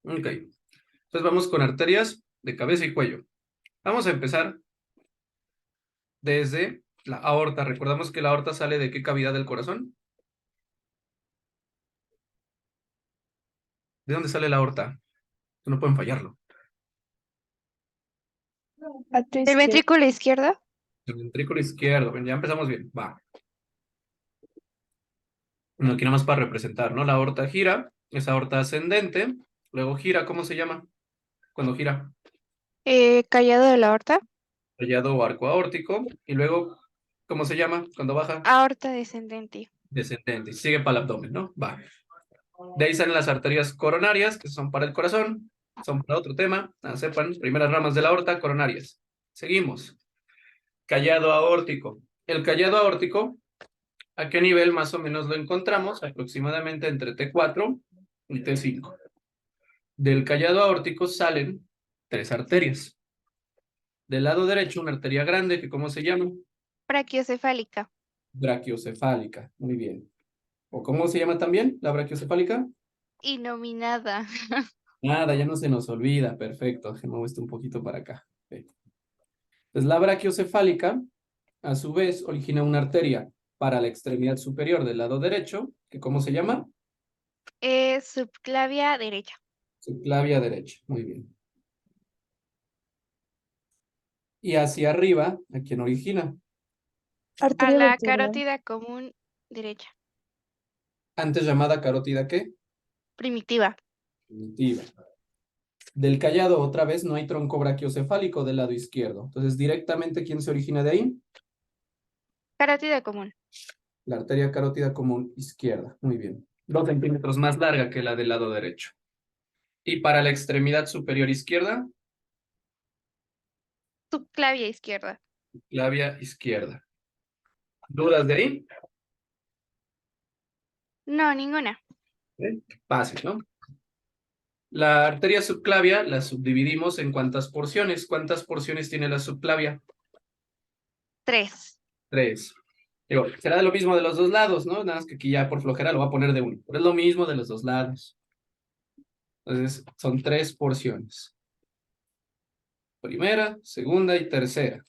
Ok. Entonces vamos con arterias de cabeza y cuello. Vamos a empezar desde la aorta. Recordamos que la aorta sale de qué cavidad del corazón. ¿De dónde sale la aorta? No pueden fallarlo. A tu ¿Del izquierda. ventrículo izquierdo? El ventrículo izquierdo. Bien, ya empezamos bien. Va. Bueno, aquí nada más para representar, ¿no? La aorta gira, es aorta ascendente. Luego gira, ¿cómo se llama? Cuando gira. Callado de la aorta. Rayado o arco aórtico. Y luego, ¿cómo se llama? Cuando baja. Aorta descendente. Descendente. Sigue para el abdomen, ¿no? Va. De ahí salen las arterias coronarias, que son para el corazón, son para otro tema. Sepan, primeras ramas de la aorta, coronarias. Seguimos. Callado aórtico. El callado aórtico, ¿a qué nivel más o menos lo encontramos? Aproximadamente entre T4 y T5. Del callado aórtico salen tres arterias. Del lado derecho, una arteria grande, que ¿cómo se llama? Brachiocefálica. Brachiocefálica. Muy bien. ¿O cómo se llama también la brachiocefálica? Inominada. Nada, ya no se nos olvida. Perfecto. Déjenme esto un poquito para acá. Ok. Entonces, la brachiocefálica, a su vez, origina una arteria para la extremidad superior del lado derecho, que ¿cómo se llama? Subclavia derecha. Subclavia derecha. Muy bien. Y hacia arriba, ¿a quién origina? A Arteria la vertebral. carótida común derecha. Antes llamada carótida, ¿qué? Primitiva. Primitiva. Del callado, otra vez, no hay tronco brachiocefálico del lado izquierdo. Entonces, directamente, ¿quién se origina de ahí? Carótida común. La arteria carótida común izquierda. Muy bien. 2 centímetros más larga que la del lado derecho. Y para la extremidad superior izquierda, Subclavia izquierda. clavia izquierda. ¿Dudas de ahí? No, ninguna. Fácil, ¿no? La arteria subclavia la subdividimos en ¿cuántas porciones? ¿Cuántas porciones tiene la subclavia? 3. 3. Digo, será lo mismo de los dos lados, ¿no? Nada más que aquí ya por flojera lo voy a poner de uno. Pero es lo mismo de los dos lados. Entonces, son 3 porciones. Primera, segunda y tercera.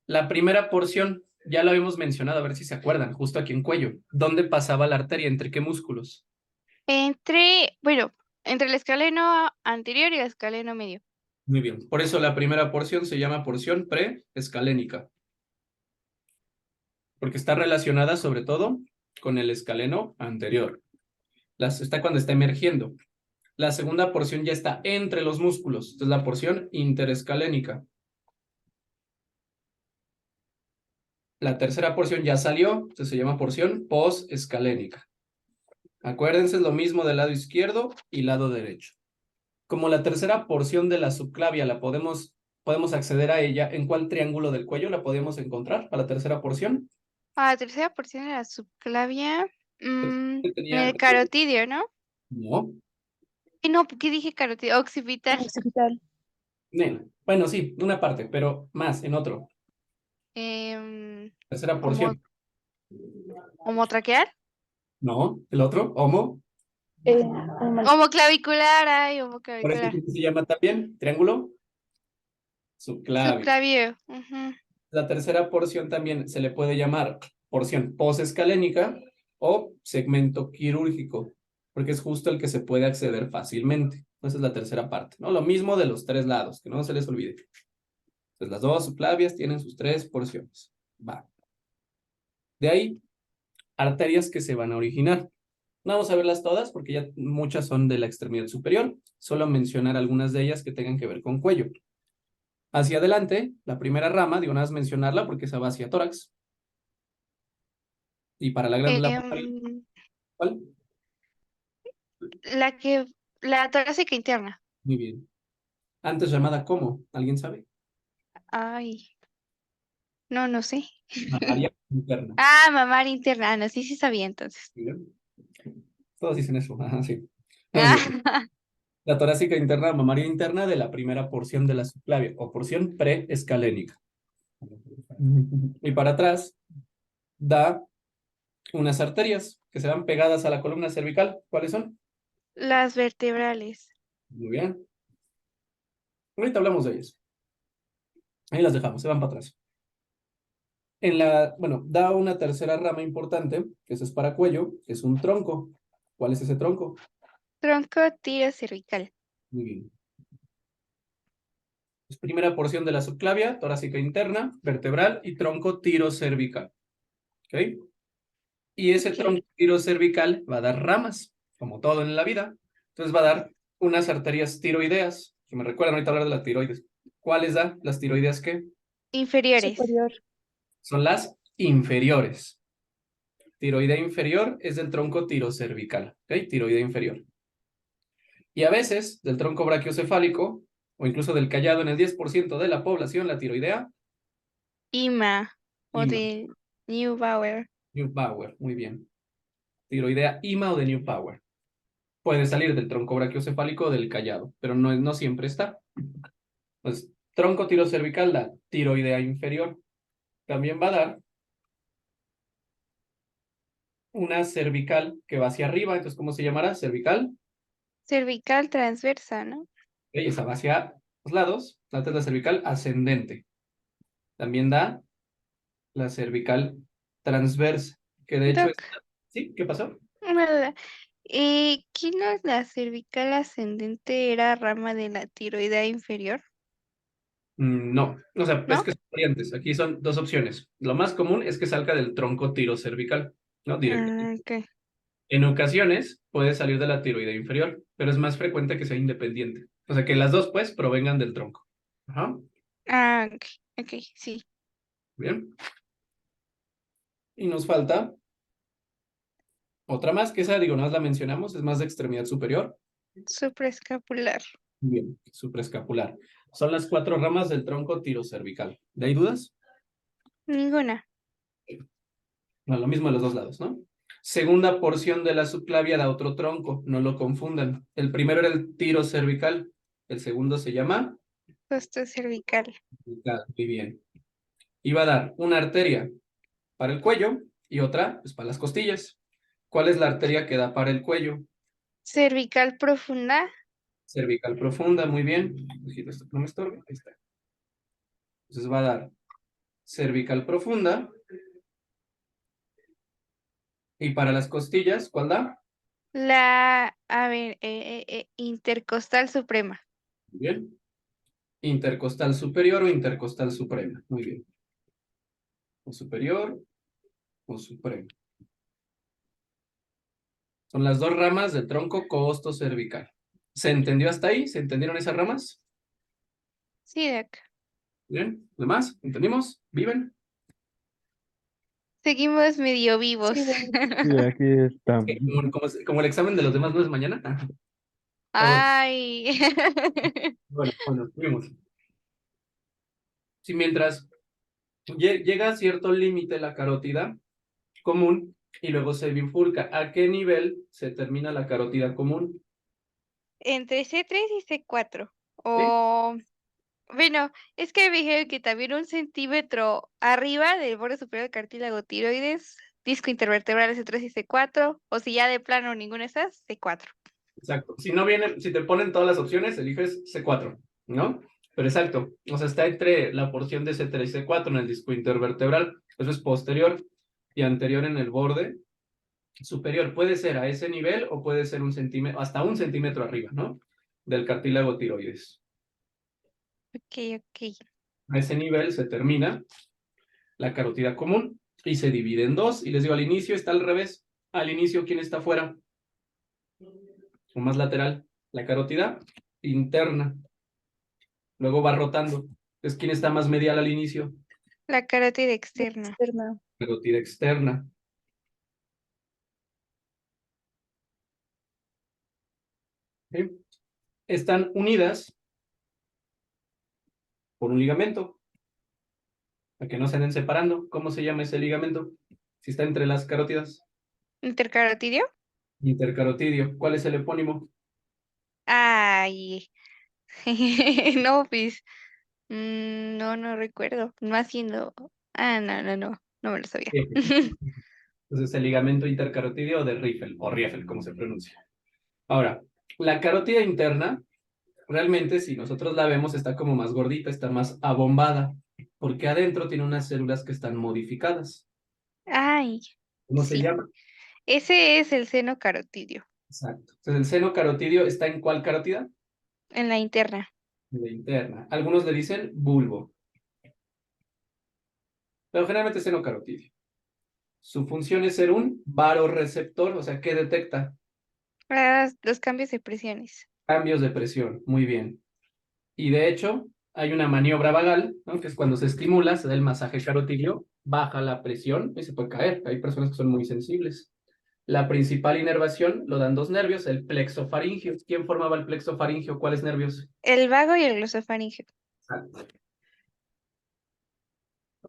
La primera porción, ya lo habíamos mencionado, a ver si se acuerdan, justo aquí en cuello. ¿Dónde pasaba la arteria? ¿Entre qué músculos? Entre el escaleno anterior y el escaleno medio. Muy bien. Por eso la primera porción se llama porción preescalénica. Porque está relacionada sobre todo con el escaleno anterior. Está cuando está emergiendo. La segunda porción ya está entre los músculos. Esta es la porción interescalénica. La tercera porción ya salió, entonces se llama porción posescalénica. Acuérdense, es lo mismo del lado izquierdo y lado derecho. Como la tercera porción de la subclavia podemos acceder a ella, ¿en cuál triángulo del cuello la podemos encontrar a la tercera porción? La tercera porción de la subclavia. En Tenía... el carotidio, ¿no? No, No, ¿por qué dije carotidio? Occipital. Occipital. bueno, sí, una parte, pero más en otro. Em, Tercera homo- porción. homotraqueal. No, el otro, homo. Homoclavicular, ay, Por eso homoclavicular. se llama también triángulo subclavio. Subclavio. Ujú. La tercera porción también se le puede llamar porción posescalénica o segmento quirúrgico, porque es justo el que se puede acceder fácilmente. Esa es la tercera parte, ¿no? Lo mismo de los 3 lados, que no se les olvide. Entonces, las dos subclavias tienen sus 3 porciones. Va. De ahí, arterias que se van a originar. No vamos a verlas todas porque ya muchas son de la extremidad superior. Solo mencionar algunas de ellas que tengan que ver con cuello. Hacia adelante, la primera rama, digo nada más mencionarla porque esa va hacia tórax. Y para la glándula mamaria, Em, ¿cuál? la torácica interna. Muy bien. Antes llamada ¿cómo? ¿Alguien sabe? Ay, no, no sé. Mamaria interna. Mamaria interna. No, sí, sí sabía entonces. Muy bien. Todos dicen eso. Ajá, sí. Muy bien. Ah, La torácica interna, mamaria interna de la primera porción de la subclavia o porción preescalénica. Y para atrás da unas arterias que se van pegadas a la columna cervical. ¿Cuáles son? las vertebrales. Muy bien. Ahorita hablamos de ellas. Ahí las dejamos, se van para atrás. Bueno, da una tercera rama importante, que ese es para cuello, que es un tronco. ¿Cuál es ese tronco? Tronco tirocervical. Muy bien. Es primera porción de la subclavia, torácica interna, vertebral y tronco tirocervical. ¿Ok? Y ese Ok. tronco tirocervical va a dar ramas, como todo en la vida. Entonces va a dar unas arterias tiroideas, que me recuerdan ahorita hablar de la tiroides. ¿Cuáles da? ¿Las tiroideas qué? Inferiores. Superior. Son las inferiores. Tiroidea inferior es del tronco tirocervical, ¿ok? Tiroidea inferior. Y a veces, del tronco brachiocefálico, o incluso del callado en el 10% de la población, la tiroidea, IMA o IMA, de Neubauer. Neubauer, muy bien. Tiroidea IMA o de Neubauer. Puede salir del tronco brachiocefálico o del callado, pero no siempre está. Pues, tronco tirocervical da tiroidea inferior. También va a dar una cervical que va hacia arriba, entonces, ¿cómo se llamará? Cervical. Cervical transversa, ¿no? Esa va hacia los lados, la otra es la cervical ascendente. También da la cervical transversa, que de hecho es... Doc, ¿Sí? ¿Qué pasó? una duda. ¿Qué no es la cervical ascendente era rama de la tiroidea inferior? No, o sea, es ¿No? que son variantes. Aquí son dos opciones. Lo más común es que salga del tronco tirocervical, ¿no? Ah, Directamente. ok. En ocasiones puede salir de la tiroidea inferior, pero es más frecuente que sea independiente. O sea, que las dos, pues, provengan del tronco. Ajá. Ah, ok. Ok, sí. Bien. Y nos falta otra más, que esa, digo, no la mencionamos, es más de extremidad superior. Supraescapular. Bien, supraescapular. Son las 4 ramas del tronco tirocervical. ¿De ahí dudas? Ninguna. No, lo mismo de los dos lados, ¿no? Segunda porción de la subclavia da otro tronco, no lo confundan. El primero era el tirocervical, el segundo se llama Costo cervical. cervical. Muy bien. Y va a dar una arteria para el cuello y otra, pues, para las costillas. ¿Cuál es la arteria que da para el cuello? Cervical profunda. Cervical profunda, muy bien. Ojito, esto que no me estorbe. Ahí está. Entonces va a dar cervical profunda. Y para las costillas, ¿cuál da? A ver, intercostal suprema. Muy bien. Intercostal superior o intercostal suprema. Muy bien. O superior o supremo. Son las dos ramas del tronco costocervical. ¿Se entendió hasta ahí? ¿Se entendieron esas ramas? Sí, Doc. Bien. ¿Demás? ¿Entendimos? ¿Viven? Seguimos medio vivos. Sí, sí, aquí estamos. Como el examen de los demás no es mañana. Ajá. Todos. Ay. Bueno, vimos. Si mientras llega a cierto límite la carótida común y luego se bifurca, ¿a qué nivel se termina la carótida común? Entre C3 y C4. ¿Sí? O, bueno, es que me dijeron que también 1 centímetro arriba del borde superior del cartílago tiroides, disco intervertebral C3 y C4, o si ya de plano ninguna de esas, C4. Exacto. Si no viene, si te ponen todas las opciones, eliges C4, ¿no? Pero exacto. O sea, está entre la porción de C3 y C4 en el disco intervertebral. Eso es posterior y anterior en el borde superior. Puede ser a ese nivel o puede ser 1 centímetro, hasta 1 centímetro arriba, ¿no? Del cartílago tiroides. Ok, ok. A ese nivel se termina la carótida común y se divide en dos. Y les digo, al inicio está al revés. Al inicio, ¿quién está afuera? O más lateral. La carótida interna. Luego va rotando. Entonces, ¿quién está más medial al inicio? La carótida externa. Externa. Carótida externa. ¿Sí? Están unidas por un ligamento, para que no se anden separando. ¿Cómo se llama ese ligamento? Si está entre las carótidas. ¿Intercarotidio? Intercarotidio. ¿Cuál es el epónimo? Ay. No, pues. No, no recuerdo. No haciendo. Ah, no, no, no. No me lo sabía. Entonces, el ligamento intercarotidio de Riffel, o Rieffel, como se pronuncia. Ahora, la carótida interna realmente si nosotros la vemos está como más gordita, está más abombada, porque adentro tiene unas células que están modificadas. Ay, ¿Cómo se sí. llama? Ese es el seno carotidio, Exacto. Entonces el seno carotidio está ¿en cuál carótida? en la interna. En la interna. Algunos le dicen bulbo, pero generalmente seno carotidio. Su función es ser un varoreceptor, o sea, que detecta Los cambios de presiones. cambios de presión. Muy bien. Y de hecho, hay una maniobra vagal, ¿no? Que es cuando se estimula, se da el masaje carotidio, baja la presión y se puede caer. Hay personas que son muy sensibles. La principal inervación lo dan dos nervios, el plexo faríngeo. ¿Quién formaba el plexo faríngeo? ¿Cuáles nervios? El vago y el glosofaríngeo. Exacto.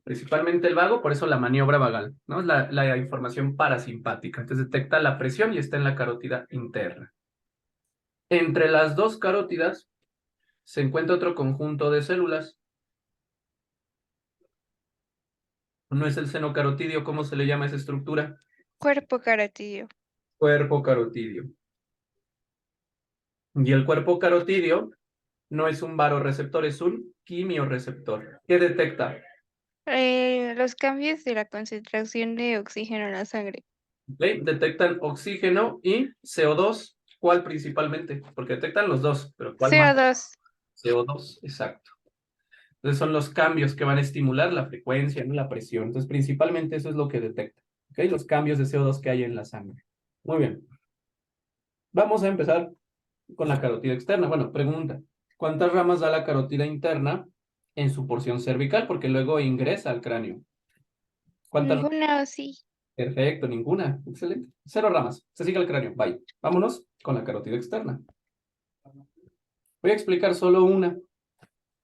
Principalmente el vago, por eso la maniobra vagal, ¿no? Es la información parasimpática. Entonces detecta la presión y está en la carótida interna. Entre las dos carótidas se encuentra otro conjunto de células. No es el seno carotidio, ¿cómo se le llama esa estructura? Cuerpo carotidio. Cuerpo carotidio. Y el cuerpo carotidio no es un varoreceptor, es un quimioreceptor. ¿Qué detecta? Los cambios de la concentración de oxígeno en la sangre. ¿Ok? Detectan oxígeno y CO2. ¿Cuál principalmente? Porque detectan los dos, pero ¿cuál más? CO2. CO2, exacto. Entonces son los cambios que van a estimular la frecuencia, ¿no? La presión. Entonces principalmente eso es lo que detecta. ¿Ok? Los cambios de CO2 que hay en la sangre. Muy bien. Vamos a empezar con la carótida externa. Bueno, pregunta. ¿Cuántas ramas da la carótida interna en su porción cervical? Porque luego ingresa al cráneo. ¿Cuántas? Ninguna, sí. Perfecto, ninguna. Excelente. 0 ramas. Se sigue el cráneo. Bye. Vámonos con la carótida externa. Voy a explicar solo una.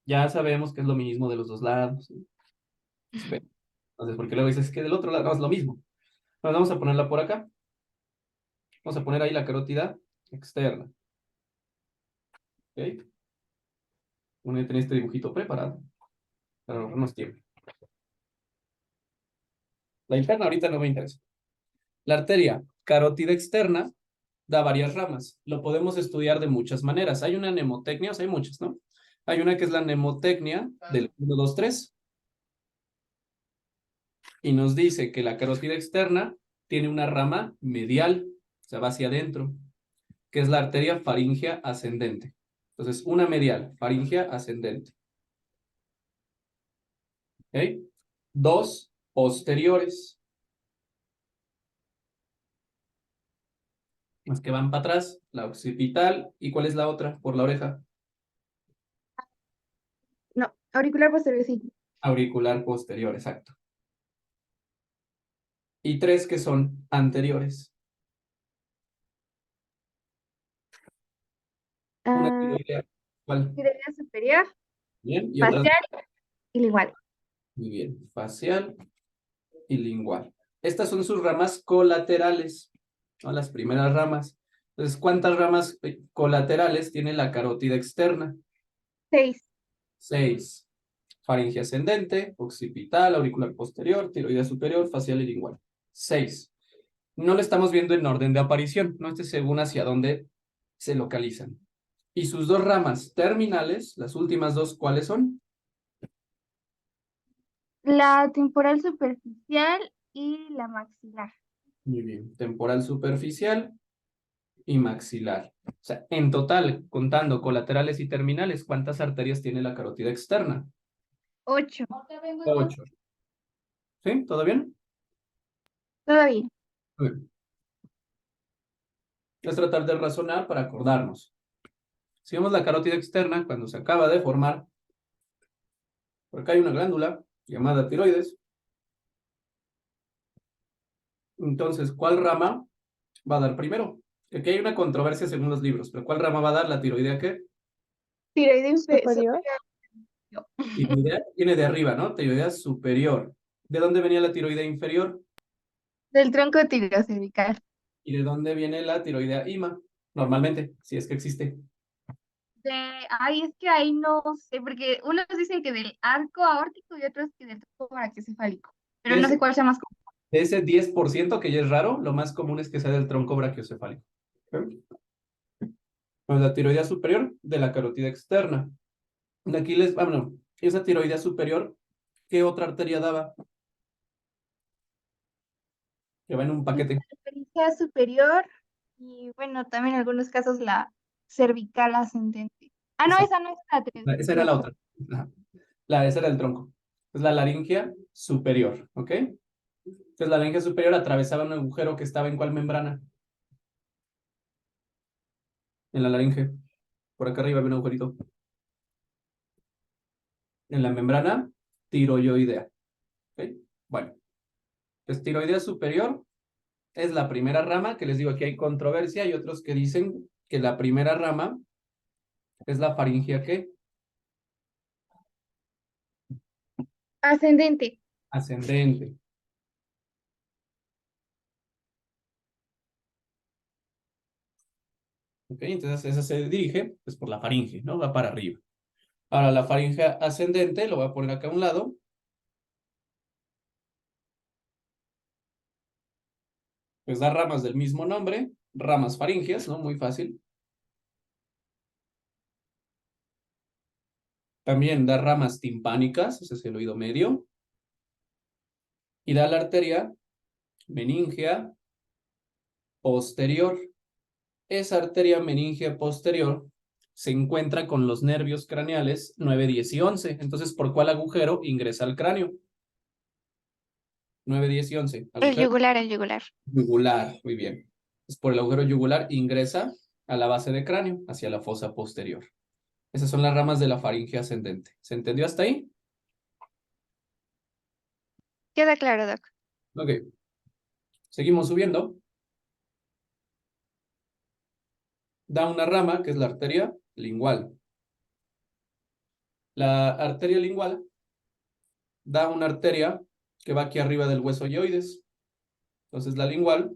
Ya sabemos que es lo mismo de los dos lados. Espera. Entonces, ¿por qué luego dices que del otro lado no es lo mismo? Bueno, vamos a ponerla por acá. Vamos a poner ahí la carótida externa. ¿Ok? Voy a tener este dibujito preparado para ahorrarnos tiempo. La interna ahorita no me interesa. La arteria carótida externa da varias ramas. Lo podemos estudiar de muchas maneras. Hay una mnemotecnia, o sea, hay muchas, ¿no? Hay una que es la mnemotecnia del 1, 2, 3. Y nos dice que la carótida externa tiene una rama medial, o sea, va hacia adentro, que es la arteria faríngea ascendente. Entonces, una medial, faríngea ascendente. ¿Ok? Dos posteriores, las que van para atrás, la occipital. ¿Y cuál es la otra? Por la oreja. No, auricular posterior, sí. Auricular posterior, exacto. Y tres que son anteriores. Una Ah, tiroidea. ¿Cuál? tiroidea superior, Bien. Y otra. facial y lingual. Muy bien. Facial y lingual. Estas son sus ramas colaterales, ¿no? Las primeras ramas. Entonces, ¿cuántas ramas colaterales tiene la carótida externa? 6. 6. Faringe ascendente, occipital, auricular posterior, tiroidea superior, facial y lingual. 6. No lo estamos viendo en orden de aparición, no esté según hacia dónde se localizan. Y sus dos ramas terminales, las últimas dos, ¿cuáles son? La temporal superficial y la maxilar. Muy bien, temporal superficial y maxilar. O sea, en total, contando colaterales y terminales, ¿cuántas arterias tiene la carótida externa? 8. 8. ¿Sí? ¿Todo bien? Todo bien. Muy bien. Es tratar de razonar para acordarnos. Si vemos la carótida externa, cuando se acaba de formar, por acá hay una glándula llamada tiroides. Entonces, ¿cuál rama va a dar primero? Que aquí hay una controversia según los libros, pero ¿cuál rama va a dar la tiroidea qué? Tiroidea Superior. Tiroidea viene de arriba, ¿no? Tiroidea superior. ¿De dónde venía la tiroidea inferior? del tronco tirocervical. ¿Y de dónde viene la tiroidea ima? Normalmente, si es que existe. Ay, es que ahí no sé, porque unos dicen que del arco aórtico y otros que del tronco brachiocefálico. Pero De no sé ese, cuál sea más común. de ese 10% que ya es raro, lo más común es que sea del tronco brachiocefálico. ¿Ok? Bueno, la tiroidea superior de la carótida externa. De aquí bueno, esa tiroidea superior, ¿qué otra arteria daba? Que va en un paquete. Periferia superior y bueno, también en algunos casos la cervical ascendente. Ah, no, Esa, esa no es la tres, esa era la otra. Ajá. Esa era el tronco. Es la laringia superior, ¿ok? Entonces la laringe superior atravesaba un agujero que estaba en ¿cuál membrana? En la laringe. Por acá arriba había un agujerito. En la membrana tiroidea. ¿Ok? Bueno, pues tiroidea superior es la primera rama, que les digo, aquí hay controversia, y otros que dicen que la primera rama es la faringia, ¿qué? ascendente. Ascendente. ¿Ok? Entonces esa se dirige pues por la faringe, ¿no? Va para arriba. Ahora la faringe ascendente, lo voy a poner acá a un lado. Pues da ramas del mismo nombre, ramas faringias, ¿no? Muy fácil. También da ramas timpánicas, ese es el oído medio. Y da la arteria meningea posterior. Esa arteria meningea posterior se encuentra con los nervios craneales 9, 10 y 11. Entonces, ¿por cuál agujero ingresa al cráneo? 9, 10 y 11. El Agujero yugular, el yugular. yugular, muy bien. Pues por el agujero yugular ingresa a la base de cráneo, hacia la fosa posterior. Esas son las ramas de la faringe ascendente. ¿Se entendió hasta ahí? Queda claro, Doc. Ok. Seguimos subiendo. Da una rama, que es la arteria lingual. La arteria lingual da una arteria que va aquí arriba del hueso yoides. Entonces la lingual,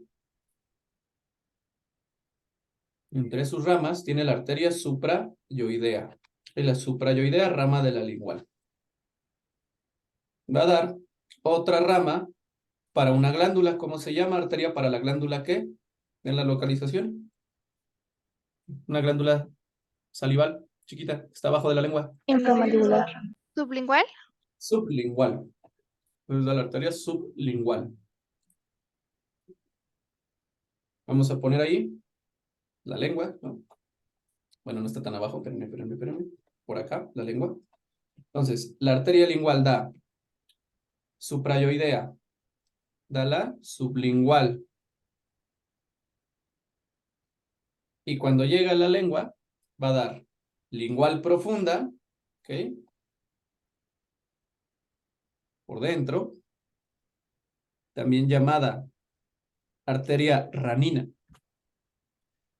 entre sus ramas, tiene la arteria suprayoidea. Y la suprayoidea, rama de la lingual. Va a dar otra rama para una glándula. ¿Cómo se llama? Arteria para la glándula ¿qué? En la localización. Una glándula salival chiquita, está abajo de la lengua. Inframandibular. ¿Sublingual? Sublingual. Entonces da la arteria sublingual. Vamos a poner ahí la lengua, ¿no? Bueno, no está tan abajo, espérenme. Por acá, la lengua. Entonces, la arteria lingual da suprayoidea, da la sublingual. Y cuando llega a la lengua, va a dar lingual profunda, ¿ok? Por dentro, también llamada arteria ranina.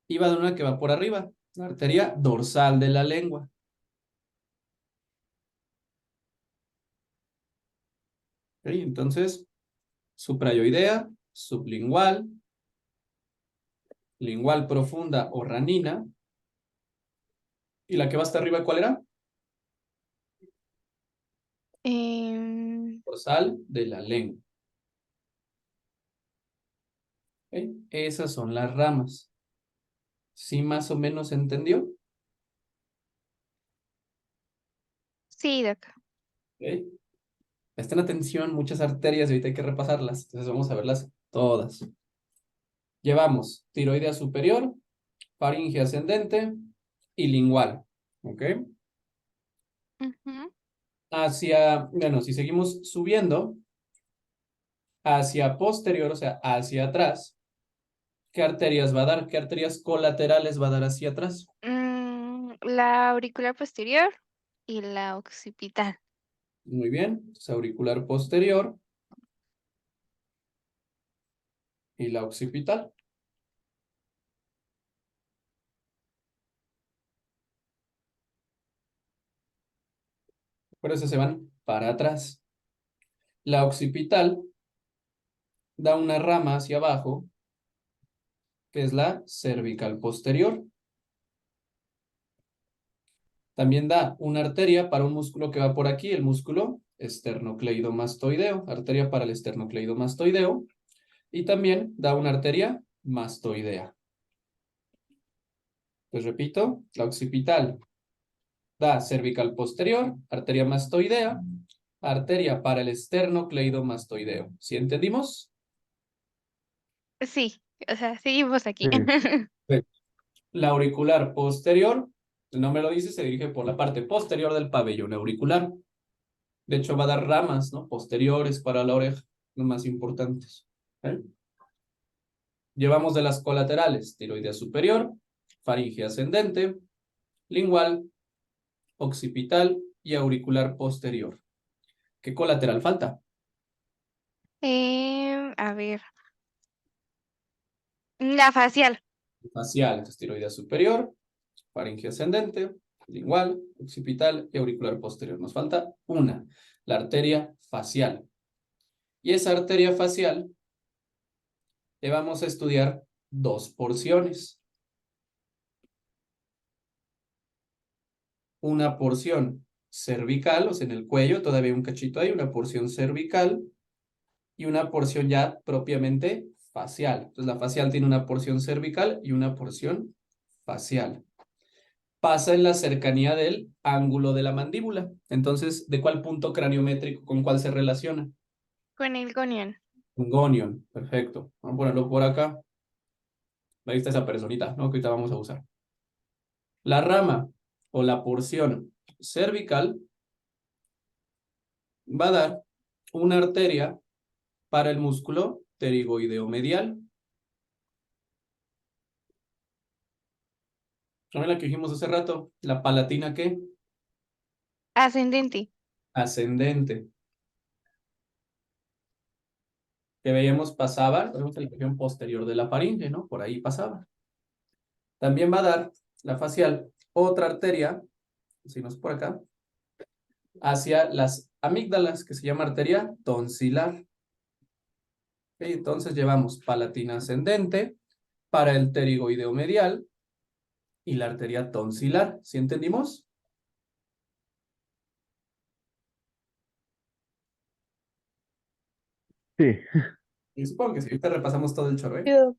Y va a dar una que va por arriba, la arteria dorsal de la lengua. ¿Ok? Entonces, suprayoidea, sublingual, lingual profunda o ranina. ¿Y la que va hasta arriba cuál era? Dorsal de la lengua. ¿Ok? Esas son las ramas. ¿Sí más o menos se entendió? Sí, Doc. ¿Ok? Presten atención, muchas arterias y ahorita hay que repasarlas. Entonces vamos a verlas todas. Llevamos tiroidea superior, faringe ascendente y lingual. ¿Ok? Ujú. Bueno, si seguimos subiendo, hacia posterior, o sea, hacia atrás, ¿qué arterias va a dar? ¿Qué arterias colaterales va a dar hacia atrás? La auricular posterior y la occipital. Muy bien. Entonces, auricular posterior y la occipital. Por eso se van para atrás. La occipital da una rama hacia abajo, que es la cervical posterior. También da una arteria para un músculo que va por aquí, el músculo esternocleidomastoideo, arteria para el esternocleidomastoideo, y también da una arteria mastoidea. Pues repito, la occipital da cervical posterior, arteria mastoidea, arteria para el esternocleidomastoideo. ¿Sí entendimos? Sí, o sea, seguimos aquí. Sí. La auricular posterior, el nombre lo dice, se dirige por la parte posterior del pabellón auricular. De hecho, va a dar ramas, ¿no? Posteriores para la oreja, los más importantes. ¿Eh? Llevamos de las colaterales, tiroidea superior, faringe ascendente, lingual, occipital y auricular posterior. ¿Qué colateral falta? A ver, la facial. Facial, entonces tiroidea superior, faringe ascendente, lingual, occipital y auricular posterior. Nos falta una, la arteria facial. Y esa arteria facial le vamos a estudiar dos porciones. Una porción cervical, o sea, en el cuello, todavía un cachito ahí, una porción cervical y una porción ya propiamente facial. Entonces, la facial tiene una porción cervical y una porción facial. Pasa en la cercanía del ángulo de la mandíbula. Entonces, ¿de cuál punto craniométrico con cuál se relaciona? Con el gonion. Un gonion, perfecto. Vamos a ponerlo por acá. Ahí está esa personita, ¿no? Que ahorita vamos a usar. La rama o la porción cervical va a dar una arteria para el músculo pterigoideo medial. ¿Saben la que dijimos hace rato? ¿La palatina qué? Ascendente. Ascendente. Que veíamos pasaba, tenemos la región posterior de la faringe, ¿no? Por ahí pasaba. También va a dar la facial otra arteria, si no es por acá, hacia las amígdalas, que se llama arteria tonsilar. ¿Ok? Entonces llevamos palatina ascendente para el pterigoideo medial y la arteria tonsilar. ¿Sí entendimos? Sí. Y supongo que sí, ahorita repasamos todo el chorro, ¿eh? Yo-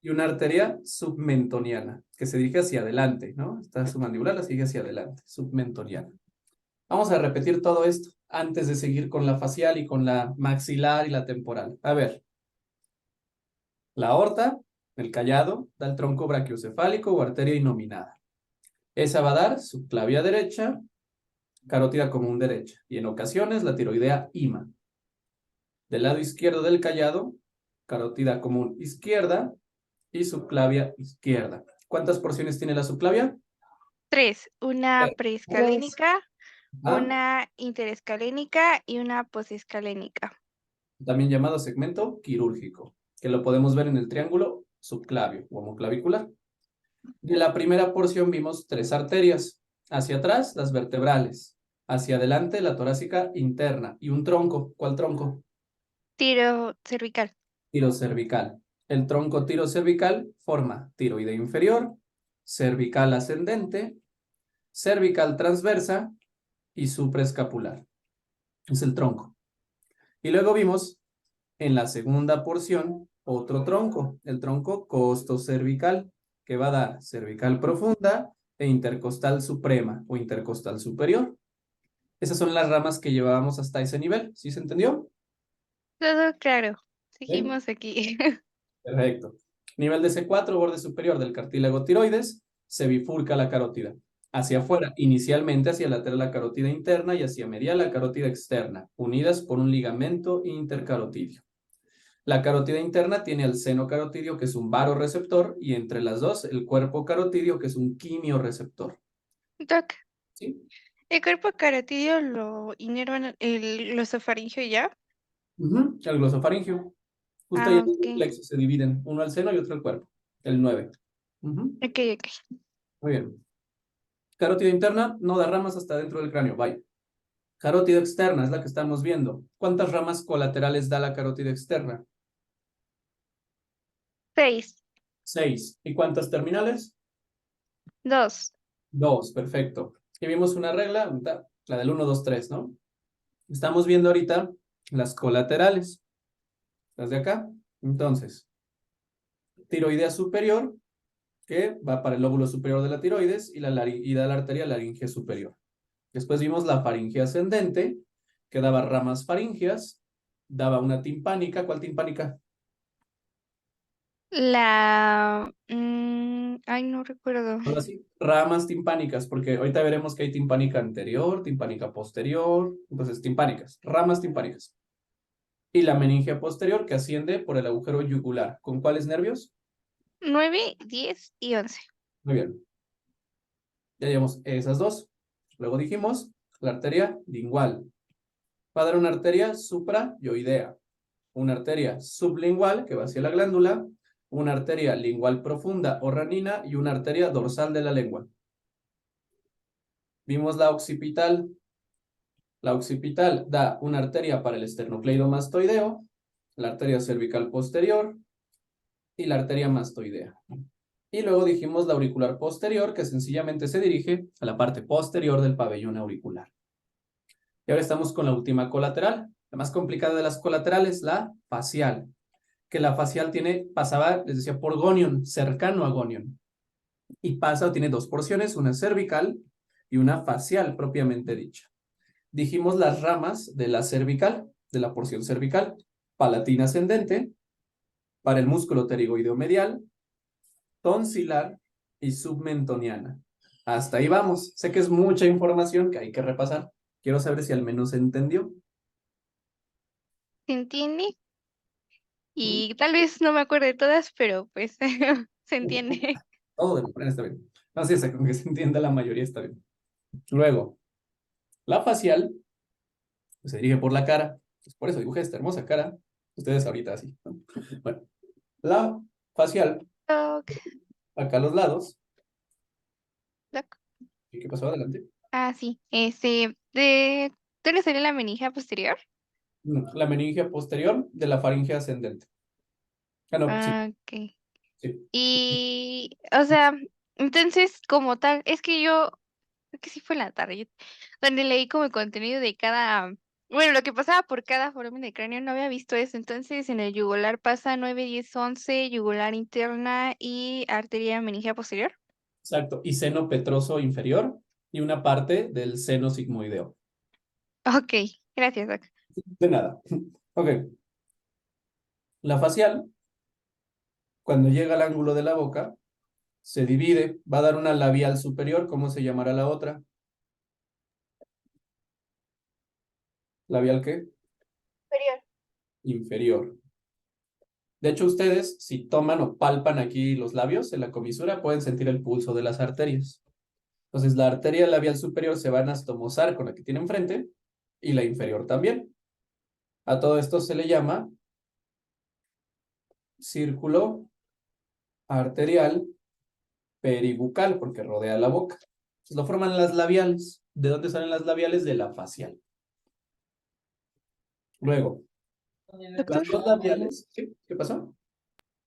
Y una arteria submentoniana, que se dirige hacia adelante, ¿no? Esta submandibular la sigue hacia adelante, submentoniana. Vamos a repetir todo esto antes de seguir con la facial y con la maxilar y la temporal. A ver, la aorta, el callado, da el tronco brachiocefálico o arteria innominada. Esa va a dar subclavia derecha, carótida común derecha, y en ocasiones la tiroidea IMA. Del lado izquierdo del callado, carótida común izquierda y subclavia izquierda. ¿Cuántas porciones tiene la subclavia? 3. Una Tres. preescalénica, Ah, una interescalénica y una posescalénica. también llamado segmento quirúrgico, que lo podemos ver en el triángulo subclavio o homoclavicular. De la primera porción vimos tres arterias. Hacia atrás, las vertebrales. Hacia adelante, la torácica interna. Y un tronco. ¿Cuál tronco? Tiro cervical. Tirocervical. El tronco tirocervical forma tiroide inferior, cervical ascendente, cervical transversa y supraescapular. Es el tronco. Y luego vimos en la segunda porción otro tronco, el tronco costocervical, que va a dar cervical profunda e intercostal suprema o intercostal superior. Esas son las ramas que llevábamos hasta ese nivel. ¿Sí se entendió? Todo claro. Bien, Seguimos aquí. perfecto. Nivel de C4, borde superior del cartílago tiroides, se bifurca la carótida. Hacia afuera, inicialmente hacia lateral la carótida interna y hacia medial la carótida externa, unidas por un ligamento intercarotidio. La carótida interna tiene el seno carotidio, que es un varoreceptor, y entre las dos, el cuerpo carotidio, que es un quimioreceptor. Doc, ¿Sí? ¿el cuerpo carotidio lo inervan el glosofaringio ya? El glosofaringio. Justo ahí Ah, en ok. el plexo se dividen, uno al seno y otro al cuerpo. El 9. Ok, ok. Muy bien. Carótida interna no da ramas hasta dentro del cráneo. Bye. Carótida externa es la que estamos viendo. ¿Cuántas ramas colaterales da la carótida externa? 6. 6. ¿Y cuántas terminales? 2. 2. Perfecto. Y vimos una regla, la del 1, 2, 3, ¿no? Estamos viendo ahorita las colaterales. Las de acá. Entonces, tiroidea superior que va para el lóbulo superior de la tiroides y da la arteria laringe superior. Después vimos la faringe ascendente, que daba ramas faríngeas, daba una timpánica. ¿Cuál timpánica? Ay, no recuerdo. Algo así. Ramas timpánicas, porque ahorita veremos que hay timpánica anterior, timpánica posterior, entonces timpánicas, ramas timpánicas. Y la meninge posterior que asciende por el agujero yugular. ¿Con cuáles nervios? 9, 10 y 11. Muy bien. Ya llevamos esas dos. Luego dijimos la arteria lingual. Va a dar una arteria suprayoidea, una arteria sublingual que va hacia la glándula, una arteria lingual profunda o ranina y una arteria dorsal de la lengua. Vimos la occipital. La occipital da una arteria para el esternocleidomastoideo, la arteria cervical posterior y la arteria mastoidea. Y luego dijimos la auricular posterior, que sencillamente se dirige a la parte posterior del pabellón auricular. Y ahora estamos con la última colateral. La más complicada de las colaterales, la facial. Que la facial pasaba, les decía, por gonion, cercano a gonion. Y pasa o tiene dos porciones, una cervical y una facial propiamente dicha. Dijimos las ramas de la cervical, de la porción cervical, palatina ascendente, para el músculo pterigoideo medial, tonsilar y submentoniana. Hasta ahí vamos. Sé que es mucha información que hay que repasar. Quiero saber si al menos se entendió. ¿Se entiende? Y tal vez no me acuerdo de todas, pero pues se entiende. Todo de lo está bien. No sé, con que se entienda la mayoría está bien. Luego, la facial pues, se dirige por la cara. Pues por eso dibujé esta hermosa cara. Ustedes ahorita así, ¿no? Bueno, la facial, Toc, acá a los lados. toc. ¿Y qué pasó adelante? Ah, sí. ¿Dónde sería la meninge posterior? No, la meninge posterior de la faringe ascendente. Ah, no, sí, Ah, ok. sí. Y, o sea, entonces, como tal, es que yo, creo que sí fue en la tarde, donde leí como el contenido de cada, bueno, lo que pasaba por cada foramen de cráneo, no había visto eso. Entonces, en el yugular pasa 9, 10, 11, yugular interna y arteria meningea posterior. Exacto. Y seno petroso inferior y una parte del seno sigmoideo. Ok, gracias, Doc. De nada. Ok. La facial, cuando llega al ángulo de la boca, se divide, va a dar una labial superior. ¿Cómo se llamará la otra? ¿Labial qué? Superior. Inferior. De hecho, ustedes, si toman o palpan aquí los labios en la comisura, pueden sentir el pulso de las arterias. Entonces, la arteria labial superior se va a anastomosar con la que tiene enfrente y la inferior también. A todo esto se le llama círculo arterial peribucal porque rodea la boca. Entonces, lo forman las labiales. ¿De dónde salen las labiales? De la facial. Luego, Doctor, las dos labiales. ¿Sí? ¿Qué pasó?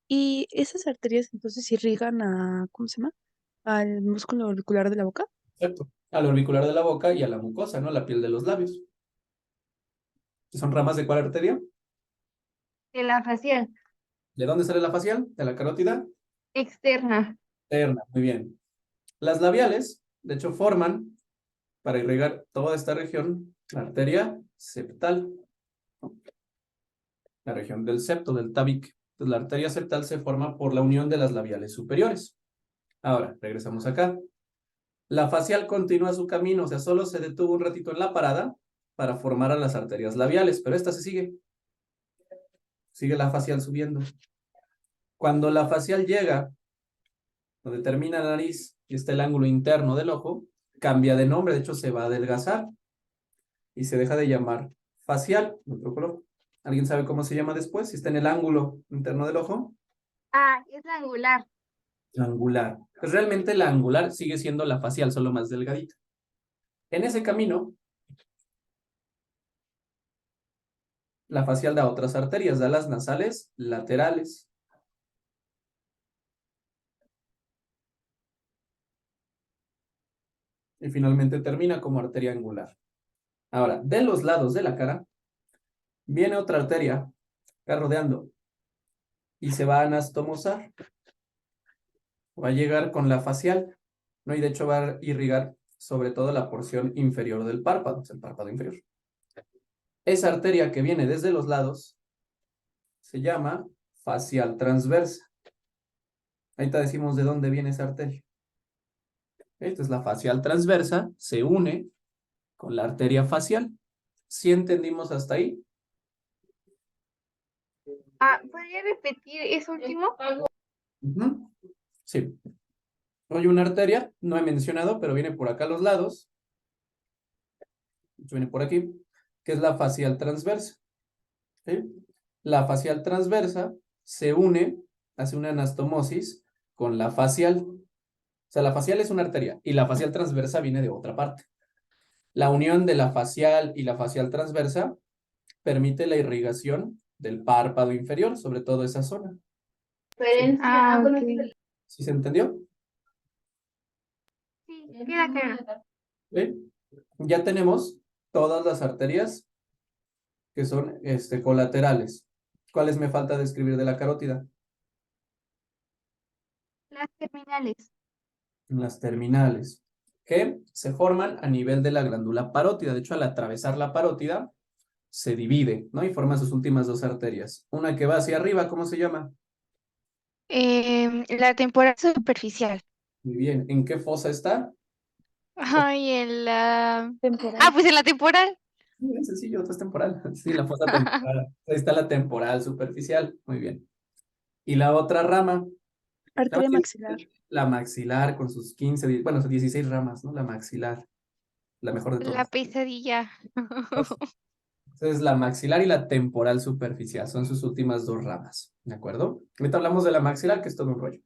¿y esas arterias entonces irrigan a, ¿cómo se llama? Al músculo auricular de la boca? Exacto. Al orbicular de la boca y a la mucosa, ¿no? La piel de los labios. ¿Son ramas de cuál arteria? De la facial ¿De dónde sale la facial? ¿De la carótida? externa. Externa, muy bien. Las labiales, de hecho, forman, para irrigar toda esta región, la arteria septal, ¿no? La región del septo, del tabique. Entonces, la arteria septal se forma por la unión de las labiales superiores. Ahora, regresamos acá. La facial continúa su camino, o sea, solo se detuvo un ratito en la parada para formar a las arterias labiales, pero esta se sigue. Sigue la facial subiendo. Cuando la facial llega donde termina la nariz y está el ángulo interno del ojo, cambia de nombre, de hecho se va a adelgazar y se deja de llamar facial, de otro color. ¿Alguien sabe cómo se llama después? Si está en el ángulo interno del ojo. Ah, es la angular. La angular. Pues realmente la angular sigue siendo la facial, solo más delgadita. En ese camino, la facial da otras arterias, da las nasales laterales. Y finalmente termina como arteria angular. Ahora, de los lados de la cara, viene otra arteria, está rodeando, y se va a anastomosar. Va a llegar con la facial, ¿no? Y de hecho va a irrigar sobre todo la porción inferior del párpado, el párpado inferior. Esa arteria que viene desde los lados se llama facial transversa. Ahí te decimos de dónde viene esa arteria. Esta es la facial transversa, se une con la arteria facial. ¿Sí entendimos hasta ahí? ¿Podría repetir eso último? Ujú. Sí. Hay una arteria, no he mencionado, pero viene por acá a los lados. Viene por aquí, que es la facial transversa. ¿Sí? La facial transversa se une, hace una anastomosis con la facial. O sea, la facial es una arteria y la facial transversa viene de otra parte. La unión de la facial y la facial transversa permite la irrigación del párpado inferior, sobre todo esa zona. Ok. ¿Sí se entendió? Sí, queda claro. ¿Sí? Ya tenemos todas las arterias que son colaterales. ¿Cuáles me falta describir de la carótida? Las terminales. Las terminales, que se forman a nivel de la glándula parótida. De hecho, al atravesar la parótida, se divide, ¿no? Y forma sus últimas dos arterias. Una que va hacia arriba, ¿cómo se llama? La temporal superficial. Muy bien. ¿En qué fosa está? Ay, en la... Temporal. pues en la temporal. Muy sencillo, esto es temporal. Sí, la fosa temporal. Ahí está la temporal superficial. Muy bien. Y la otra rama, Arteria maxilar. la maxilar con sus 15, bueno, 16 ramas, ¿no? La maxilar, la mejor de La todas. pesadilla. Entonces, la maxilar y la temporal superficial son sus últimas dos ramas, ¿de acuerdo? Ahorita hablamos de la maxilar, que es todo un rollo.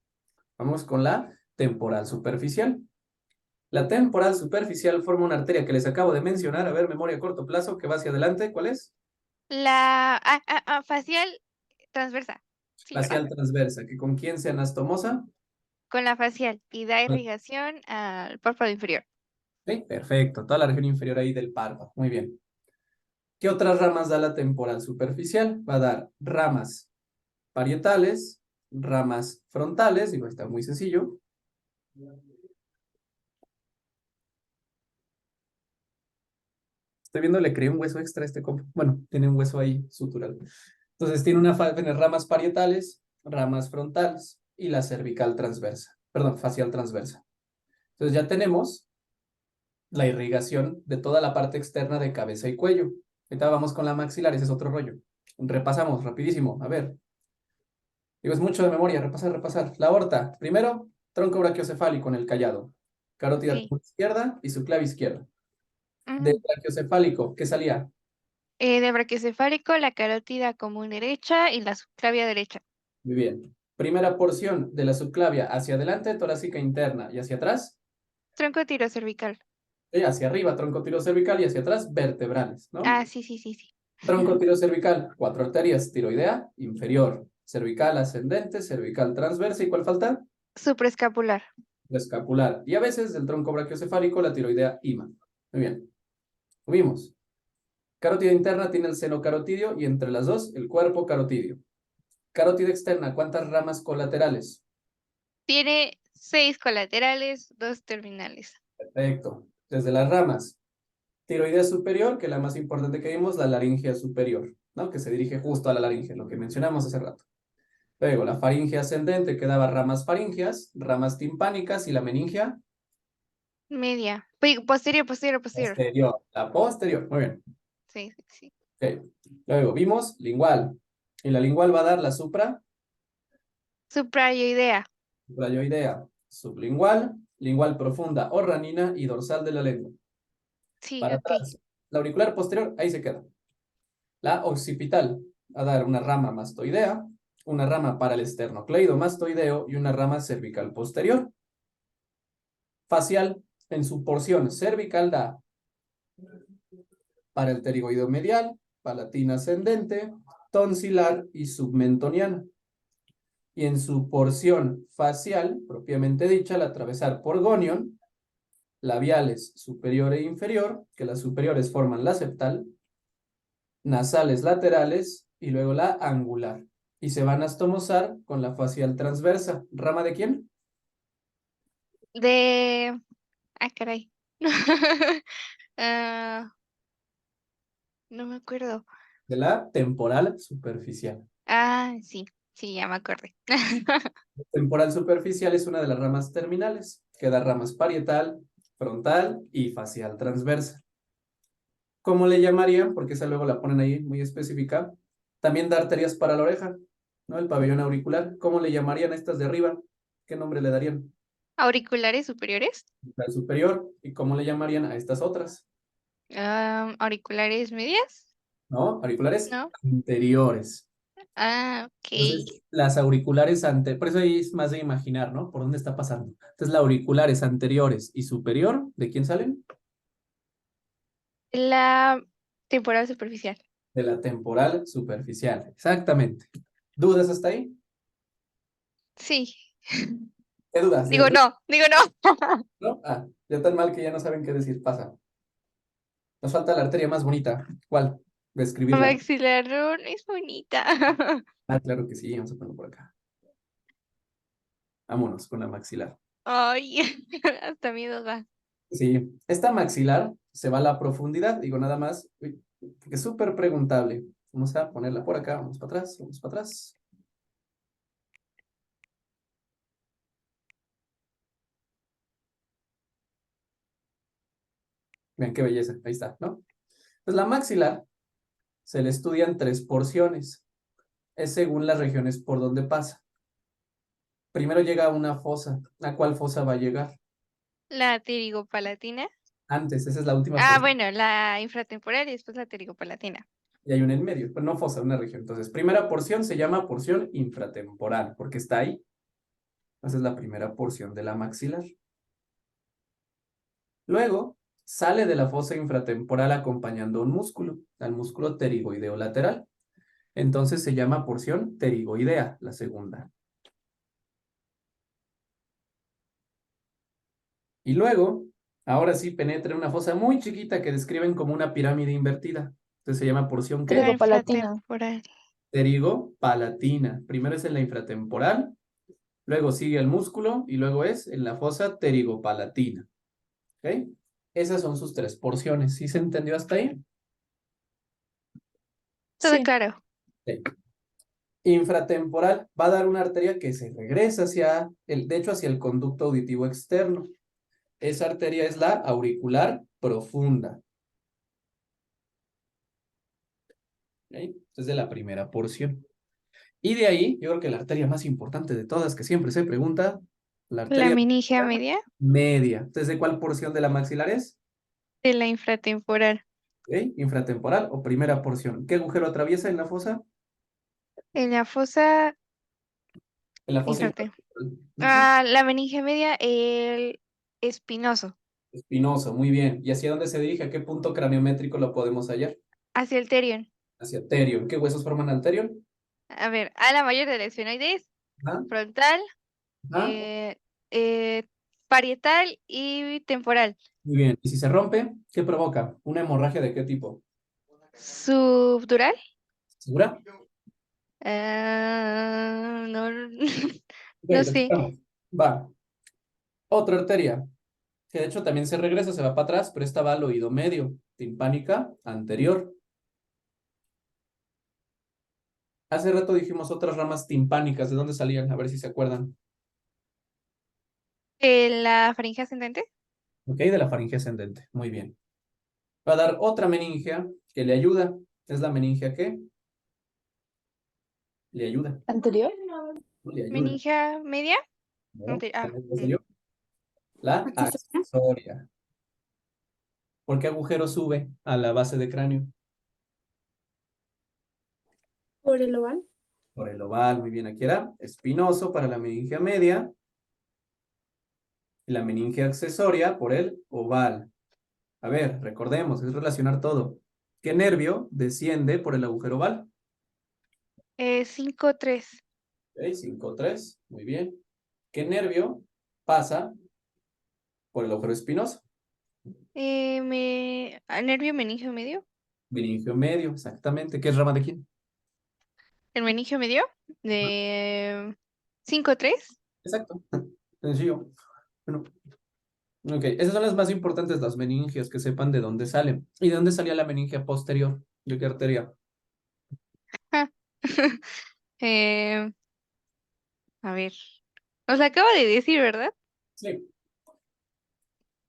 Vamos con la temporal superficial. La temporal superficial forma una arteria que les acabo de mencionar, a ver, memoria a corto plazo, que va hacia adelante, ¿cuál es? La facial transversa. Sí, ¿verdad? Facial transversa, que con quién se anastomosa. Con la facial y da irrigación al párpado inferior. Sí, perfecto, toda la región inferior ahí del párpado, muy bien. ¿Qué otras ramas da la temporal superficial? Va a dar ramas parietales, ramas frontales, digo, está muy sencillo. Estoy viendo, le creé un hueso extra a este compo. Bueno, tiene un hueso ahí sutural. Entonces tiene tiene ramas parietales, ramas frontales y la cervical transversa. Perdón, facial transversa. Entonces ya tenemos la irrigación de toda la parte externa de cabeza y cuello. Ahorita vamos con la maxilar, ese es otro rollo. Repasamos rapidísimo. A ver. Digo, es mucho de memoria. Repasar. La aorta. Primero, tronco brachiocefálico en el callado. Carótida Sí. izquierda y subclavia izquierda. Ujú. Del brachiocefálico, ¿qué salía? Del brachiocefálico, la carótida común derecha y la subclavia derecha. Muy bien. Primera porción de la subclavia hacia adelante, torácica interna y hacia atrás. Tronco tirocervical. Hacia arriba, tronco tirocervical y hacia atrás, vertebrales, ¿no? Sí, sí, sí, sí. Tronco tirocervical, 4 arterias, tiroidea, inferior, cervical ascendente, cervical transversa, ¿y cuál falta? Supraescapular. Escapular. Y a veces del tronco brachiocefálico, la tiroidea IMA. Muy bien. Subimos. Carótida interna tiene el seno carotidio y entre las dos, el cuerpo carotidio. Carótida externa, ¿cuántas ramas colaterales? Tiene 6 colaterales, 2 terminales. Perfecto. Desde las ramas. Tiroidea superior, que es la más importante que vimos, la laringe superior, ¿no? Que se dirige justo a la laringe, lo que mencionamos hace rato. Luego, la faringe ascendente, que daba ramas faringeas, ramas timpánicas, y la meningia Media. Posterior. posterior. La posterior, muy bien. Sí, sí, sí. Okay. Luego, vimos lingual. Y la lingual va a dar la Suprayoidea. suprayoidea, sublingual, lingual profunda o ranina y dorsal de la lengua. Sí, Para ok. atrás. La auricular posterior, ahí se queda. La occipital va a dar una rama mastoidea, una rama para el esternocleidomastoideo y una rama cervical posterior. Facial, en su porción cervical, da para el pterigoideo medial, palatina ascendente, tonsilar y submentoniana. Y en su porción facial, propiamente dicha, al atravesar por gonion, labiales superior e inferior, que las superiores forman la septal, nasales laterales y luego la angular. Y se van a anastomosar con la facial transversa. ¿Rama de quién? De... Ah, caray. Ah, no me acuerdo. De la temporal superficial. Ah, sí, sí, ya me acordé. Temporal superficial es una de las ramas terminales, que da ramas parietal, frontal y facial transversa. ¿Cómo le llamarían? Porque esa luego la ponen ahí muy específica. También da arterias para la oreja, ¿no? El pabellón auricular. ¿Cómo le llamarían a estas de arriba? ¿Qué nombre le darían? ¿Auriculares superiores? La superior. ¿Y cómo le llamarían a estas otras? ¿Auriculares medias? ¿No? Auriculares ¿No? anteriores. Ah, ok. Entonces, las auriculares por eso ahí es más de imaginar, ¿no? ¿Por dónde está pasando? Entonces, las auriculares anteriores y superior, ¿de quién salen? La temporal superficial. De la temporal superficial. Exactamente. ¿Dudas hasta ahí? Sí. ¿Qué dudas? Digo no, digo no. ¿No? Ah, ya tan mal que ya no saben qué decir. Pasa. Nos falta la arteria más bonita. ¿Cuál? Describirla. Maxilar no es bonita. Ah, claro que sí. Vamos a ponerlo por acá. Vámonos con la maxilar. Ay, hasta miedo da. Sí, esta maxilar se va a la profundidad. Digo nada más, uy, que es súper preguntable. Vamos a ponerla por acá. Vamos para atrás. Vamos para atrás. Vean qué belleza. Ahí está, ¿no? Pues la maxilar se le estudian 3 porciones. Es según las regiones por donde pasa. Primero llega a una fosa. ¿A cuál fosa va a llegar? La pterigopalatina. Antes, esa es la última Ah, porción. bueno, la infratemporal y después la pterigopalatina. Y hay una en medio, pero no fosa, una región. Entonces, primera porción se llama porción infratemporal, porque está ahí. Esa es la primera porción de la maxilar. Luego, sale de la fosa infratemporal acompañando un músculo, al músculo pterigoideo lateral. Entonces se llama porción pterigoidea, la segunda. Y luego, ahora sí penetra en una fosa muy chiquita que describen como una pirámide invertida. Entonces se llama porción ¿qué? La Pterigopalatina. infratemporal. Pterigopalatina. Primero es en la infratemporal, luego sigue el músculo y luego es en la fosa pterigopalatina. ¿Ok? Esas son sus 3 porciones. ¿Sí se entendió hasta ahí? Todo Sí. claro. Ok. Infratemporal va a dar una arteria que se regresa de hecho, hacia el conducto auditivo externo. Esa arteria es la auricular profunda. ¿Ok? Es de la primera porción. Y de ahí, yo creo que la arteria más importante de todas, que siempre se pregunta, la La arteria meningia media media. Entonces, ¿de cuál porción de la maxilar es? de la infratemporal. ¿Ok? Infratemporal o primera porción. ¿Qué agujero atraviesa en la fosa? En la fosa En la fosa infratemporal. infratemporal. Ujú. Ah, la meningia media, el espinoso. Espinoso, muy bien. ¿Y hacia dónde se dirige? ¿A qué punto craniométrico lo podemos hallar? Hacia el terion. Hacia terion. ¿Qué huesos forman al terion? A ver, a la mayor de la esfenoides, Ajá, frontal, ajá. eh, eh, parietal y temporal. Muy bien. ¿Y si se rompe, qué provoca? ¿Una hemorragia de qué tipo? Subdural. ¿Segura? Ah, no, Ok, no lo sé. quitamos. Va. Otra arteria, que de hecho también se regresa, se va para atrás, pero esta va al oído medio, timpánica anterior. Hace rato dijimos otras ramas timpánicas, ¿de dónde salían? A ver si se acuerdan. La faringe ascendente. Ok, de la faringe ascendente. Muy bien. Va a dar otra meningia que le ayuda. ¿Es la meningia qué? Le ayuda. ¿Anterior? No le ayuda. Meningia media. No, Ah, ¿ya salió? La accesoria. ¿Por qué agujero sube a la base de cráneo? ¿Por el oval? Por el oval, muy bien. Aquí era espinoso para la meningia media y la meningia accesoria por el oval. A ver, recordemos, es relacionar todo. ¿Qué nervio desciende por el agujero oval? 5-3. Ok, 5-3, muy bien. ¿Qué nervio pasa por el agujero espinoso? Nervio meningio medio. Meningio medio, exactamente. ¿Qué es rama de quién? El meningio medio de 5-3. Exacto. Sencillo. Bueno, ok, esas son las más importantes, las meningias, que sepan de dónde salen. ¿Y de dónde salía la meningia posterior? ¿De qué arteria? Eh, a ver, os acabo de decir, ¿verdad? Sí,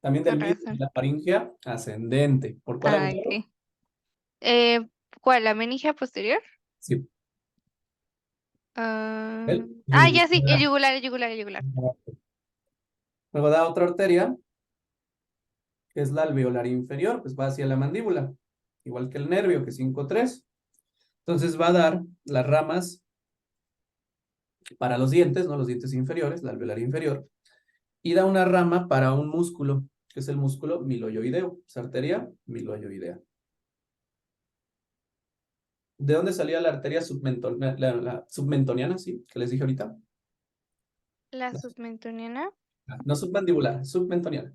también del Con medio de razón. la faringia ascendente. ¿Por cuál Ah, agujero? ok. Eh, ¿Cuál? ¿La meningia posterior? Sí, Ah, el ya sí, el yugular. yugular, el yugular, el yugular. Luego da otra arteria, que es la alveolar inferior, pues va hacia la mandíbula, igual que el nervio, que es 5-3. Entonces va a dar las ramas para los dientes, ¿no? Los dientes inferiores, la alveolar inferior, y da una rama para un músculo, que es el músculo miloioideo, esa arteria miloioidea. ¿De dónde salía la arteria la submentoniana, sí, que les dije ahorita? La submentoniana. No submandibular, submentoniana.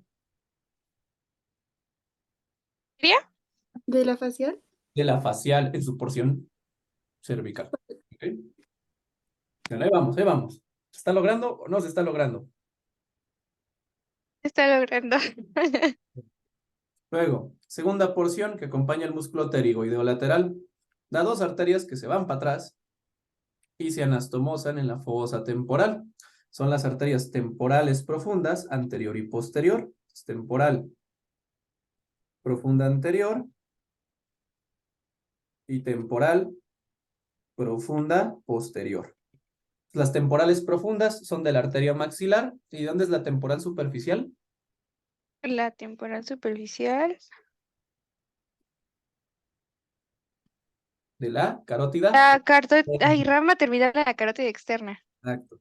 ¿Sería? ¿De la facial? De la facial en su porción cervical. ¿Ok? Bueno, ahí vamos, ahí vamos. ¿Se está logrando o no se está logrando? Está logrando. Luego, segunda porción que acompaña el músculo pterigoideo lateral. Da dos arterias que se van para atrás y se anastomosan en la fosa temporal. Son las arterias temporales profundas, anterior y posterior. Temporal profunda anterior y temporal profunda posterior. Las temporales profundas son de la arteria maxilar. ¿Y dónde es la temporal superficial? La temporal superficial. De la carótida. La ay, rama terminal de la carótida externa. Exacto.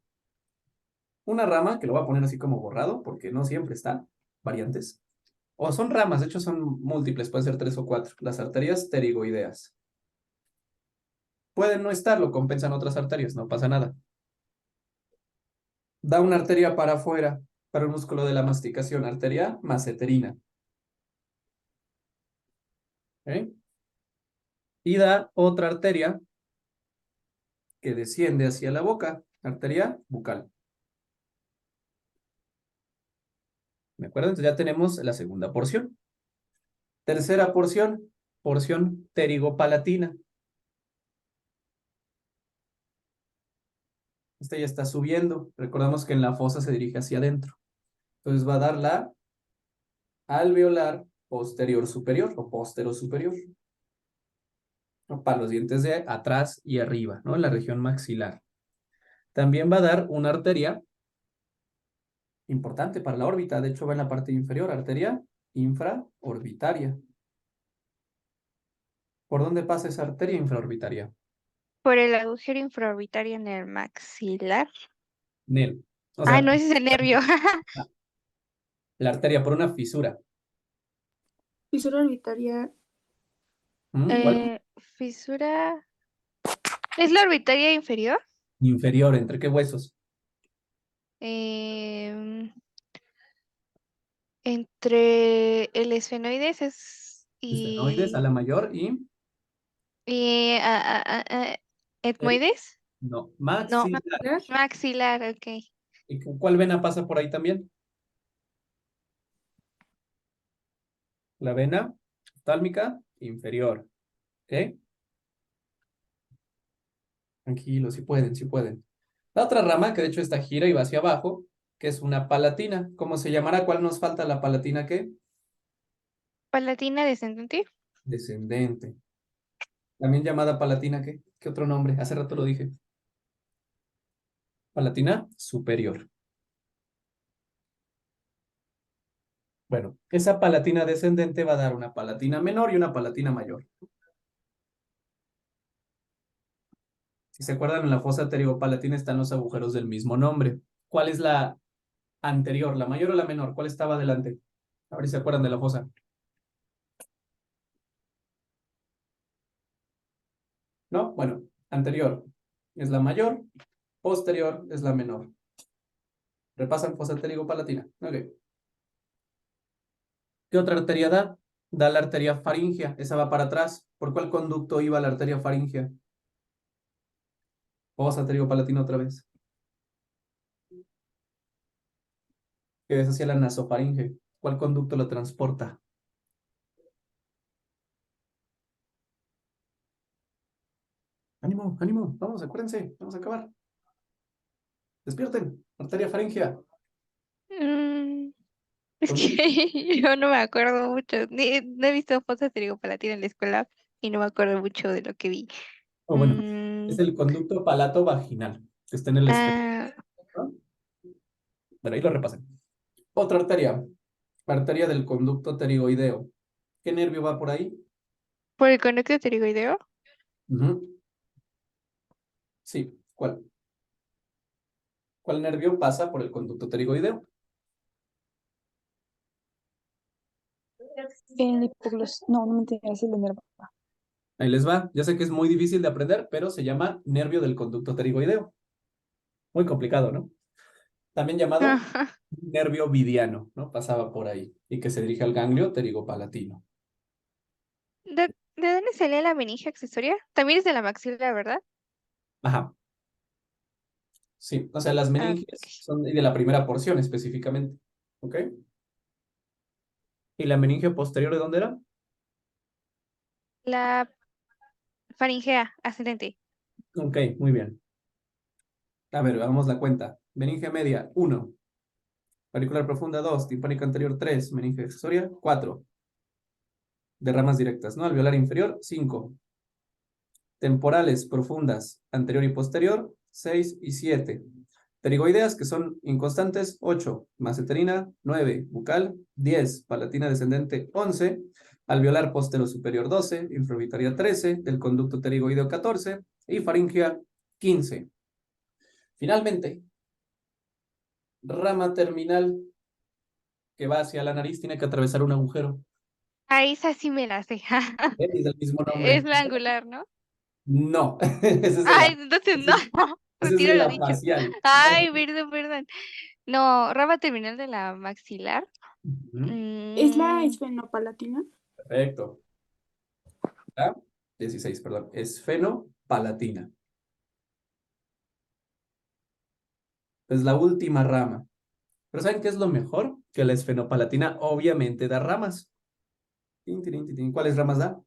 Una rama, que lo voy a poner así como borrado, porque no siempre está, variantes. O son ramas, de hecho son múltiples, pueden ser 3 o 4. Las arterias pterigoideas. Pueden no estar, lo compensan otras arterias, no pasa nada. Da una arteria para afuera, para el músculo de la masticación, arteria masseterina. ¿Ok? Y da otra arteria que desciende hacia la boca, arteria bucal. ¿Me acuerdo? Entonces ya tenemos la segunda porción. Tercera porción, porción pterigopalatina. Esta ya está subiendo. Recordamos que en la fosa se dirige hacia adentro. Entonces va a dar la alveolar posterior superior o postero superior, ¿no? Para los dientes de atrás y arriba, ¿no? En la región maxilar. También va a dar una arteria importante para la órbita. De hecho, va en la parte inferior, arteria infraorbitaria. ¿Por dónde pasa esa arteria infraorbitaria? Por el agujero infraorbitario en el maxilar. Nel. O Ay, sea, no, ese es el nervio. la arteria por una fisura. Fisura orbitaria. ¿Cuál? Fisura. ¿Es la orbitaria inferior? Inferior, ¿entre qué huesos? Em, Entre el esfenoides Estenoides, a la mayor y el- etmoides. no, No, maxilar. maxilar, ok. ¿Y cuál vena pasa por ahí también? La vena oftálmica inferior. ¿Ok? Tranquilo, si pueden, si pueden. La otra rama, que de hecho esta gira y va hacia abajo, que es una palatina. ¿Cómo se llamará? ¿Cuál nos falta? ¿La palatina qué? Palatina descendente. Descendente. También llamada palatina ¿qué? ¿Qué otro nombre? Hace rato lo dije. Palatina superior. Bueno, esa palatina descendente va a dar una palatina menor y una palatina mayor. Si se acuerdan, en la fosa pterigopalatina están los agujeros del mismo nombre. ¿Cuál es la anterior, la mayor o la menor? ¿Cuál estaba adelante? A ver si se acuerdan de la fosa. ¿No? Bueno, anterior es la mayor, posterior es la menor. Repasan fosa pterigopalatina. Ok. ¿Qué otra arteria da? Da la arteria faríngea. Esa va para atrás. ¿Por cuál conducto iba la arteria faríngea? Fosa pterigopalatina otra vez. que es hacia la nasofaringe. ¿Cuál conducto lo transporta? Ánimo, ánimo, vamos, acuérdense, vamos a acabar. Despierten, arteria faríngea. Mm, es Conducto. que yo no me acuerdo mucho. No he visto fotos de Palatina en la escuela y no me acuerdo mucho de lo que vi. O bueno, es Mm, el conducto palato-vaginal, que está en el estómago, ah, ¿no? Pero ahí lo repasen. Otra arteria, arteria del conducto pterigoideo. ¿Qué nervio va por ahí? ¿por el conducto pterigoideo? Ujú. Sí, ¿cuál? ¿Cuál nervio pasa por el conducto pterigoideo? No, no me entiendes el nervio. Ahí les va. Ya sé que es muy difícil de aprender, pero se llama nervio del conducto pterigoideo. Muy complicado, ¿no? También llamado Ajá. nervio vidiano, ¿no? Pasaba por ahí y que se dirige al ganglio pterigopalatino. ¿De dónde sale la meninge accesoria? También es de la maxila, ¿verdad? Ajá, sí. O sea, las Ah, meninges son de la primera porción específicamente. ¿Ok? ¿Y la meninge posterior de dónde era? la faringea ascendente. Ok, muy bien. A ver, hagamos la cuenta. Meninge media, 1. Auricular profunda, 2. Timpánica anterior, 3. Meninge accesoria, 4. De ramas directas, ¿no? Alveolar inferior, 5. Temporales profundas, anterior y posterior, 6 y 7. Pterigoideas, que son inconstantes, 8. Maceterina, 9. Bucal, 10. Palatina descendente, 11. Alveolar postero superior, 12. Infraorbitaria, 13. Del conducto pterigoideo, 14. Y faringea, 15. Finalmente, rama terminal que va hacia la nariz tiene que atravesar un agujero. Ah, esa sí me la sé. Es del mismo Es nombre. la angular, ¿no? No, ese es de Ay, entonces ese no, es, ese es de retiro lo la dicho. facial. Ay, perdón, perdón. No, rama terminal de la maxilar. Ujú. ¿Es la Mm, esfenopalatina? Perfecto. ¿Ah? 16, perdón. Esfenopalatina. Es la última rama. Pero ¿saben qué es lo mejor? Que la esfenopalatina obviamente da ramas. Tin, tirin, tin, tin. ¿Cuáles ramas da?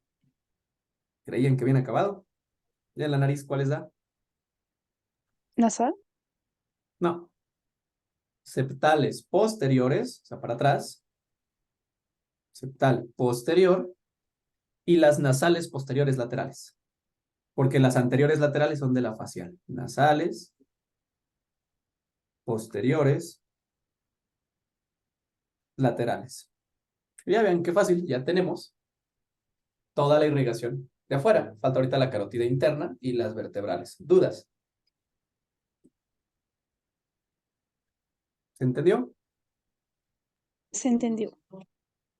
Creían que bien acabado. Ya en la nariz, ¿cuáles da? ¿Nasal? No. Septales posteriores, o sea, para atrás. Septal posterior. Y las nasales posteriores laterales. Porque las anteriores laterales son de la facial. Nasales, posteriores, laterales. Y ya vean qué fácil, ya tenemos toda la irrigación de afuera. Falta ahorita la carótida interna y las vertebrales. ¿Dudas? ¿Se entendió? Se entendió.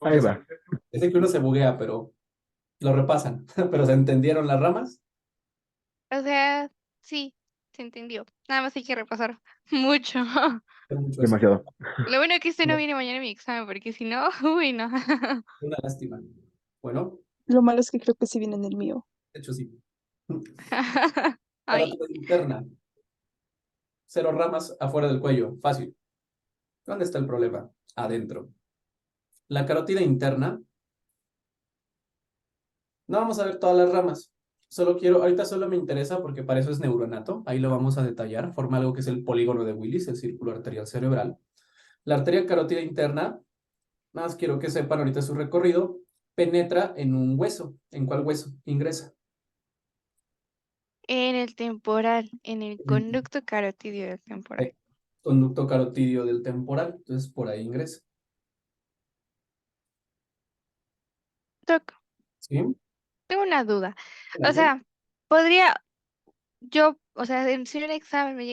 Ahí va. Es que uno se buguea, pero lo repasan. ¿Pero se entendieron las ramas? o sea, sí, se entendió. Nada más hay que repasar mucho. Es mucho eso. Demasiado. Lo bueno es que este no No, viene mañana en mi examen, porque si no, uy, no. una lástima. Bueno, Lo malo es que creo que sí viene en el mío. de hecho sí. Ay, Carótida interna. 0 ramas afuera del cuello. Fácil. ¿Dónde está el problema? Adentro. La carótida interna. No vamos a ver todas las ramas. Solo quiero, ahorita solo me interesa porque para eso es neuronato. Ahí lo vamos a detallar. Forma algo que es el polígono de Willis, el círculo arterial cerebral. La arteria carótida interna, nada más quiero que sepan ahorita su recorrido, penetra en un hueso. ¿En cuál hueso? Ingresa. en el temporal, en el En el conducto carotídeo del temporal. conducto carotidio del temporal. Entonces por ahí ingresa. Doc, ¿Sí? tengo una duda. O Adelante. sea, podría yo, o sea, si en un examen me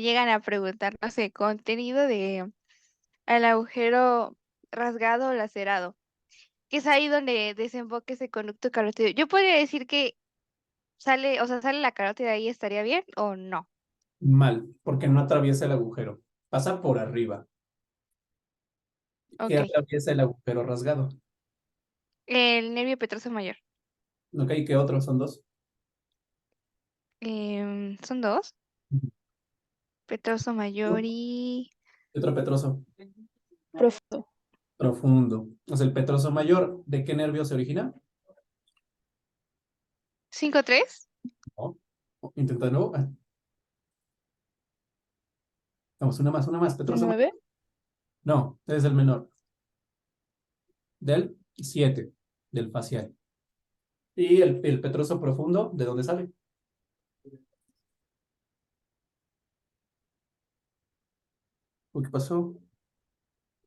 llegan a preguntar, no sé, contenido de el agujero rasgado o lacerado, que es ahí donde desemboca ese conducto carotídeo. Yo podría decir que sale, o sea, sale la carótida ahí, ¿estaría bien o no? Mal, porque no atraviesa el agujero. Pasa por arriba. ¿Qué Ok. atraviesa el agujero rasgado? El nervio petroso mayor. ¿Ok? ¿Qué otros son dos? ¿Son dos? Ujú. Petroso mayor y... ¿Qué otro Petroso? Profundo. Profundo. O sea, el petroso mayor, ¿de qué nervio se origina? 5-3. No. Intenta de nuevo. Vamos, una más. Petroso mayor. 9. No, es el menor. Del 7, del facial. ¿Y el petroso profundo, de dónde sale? Uy, ¿qué pasó?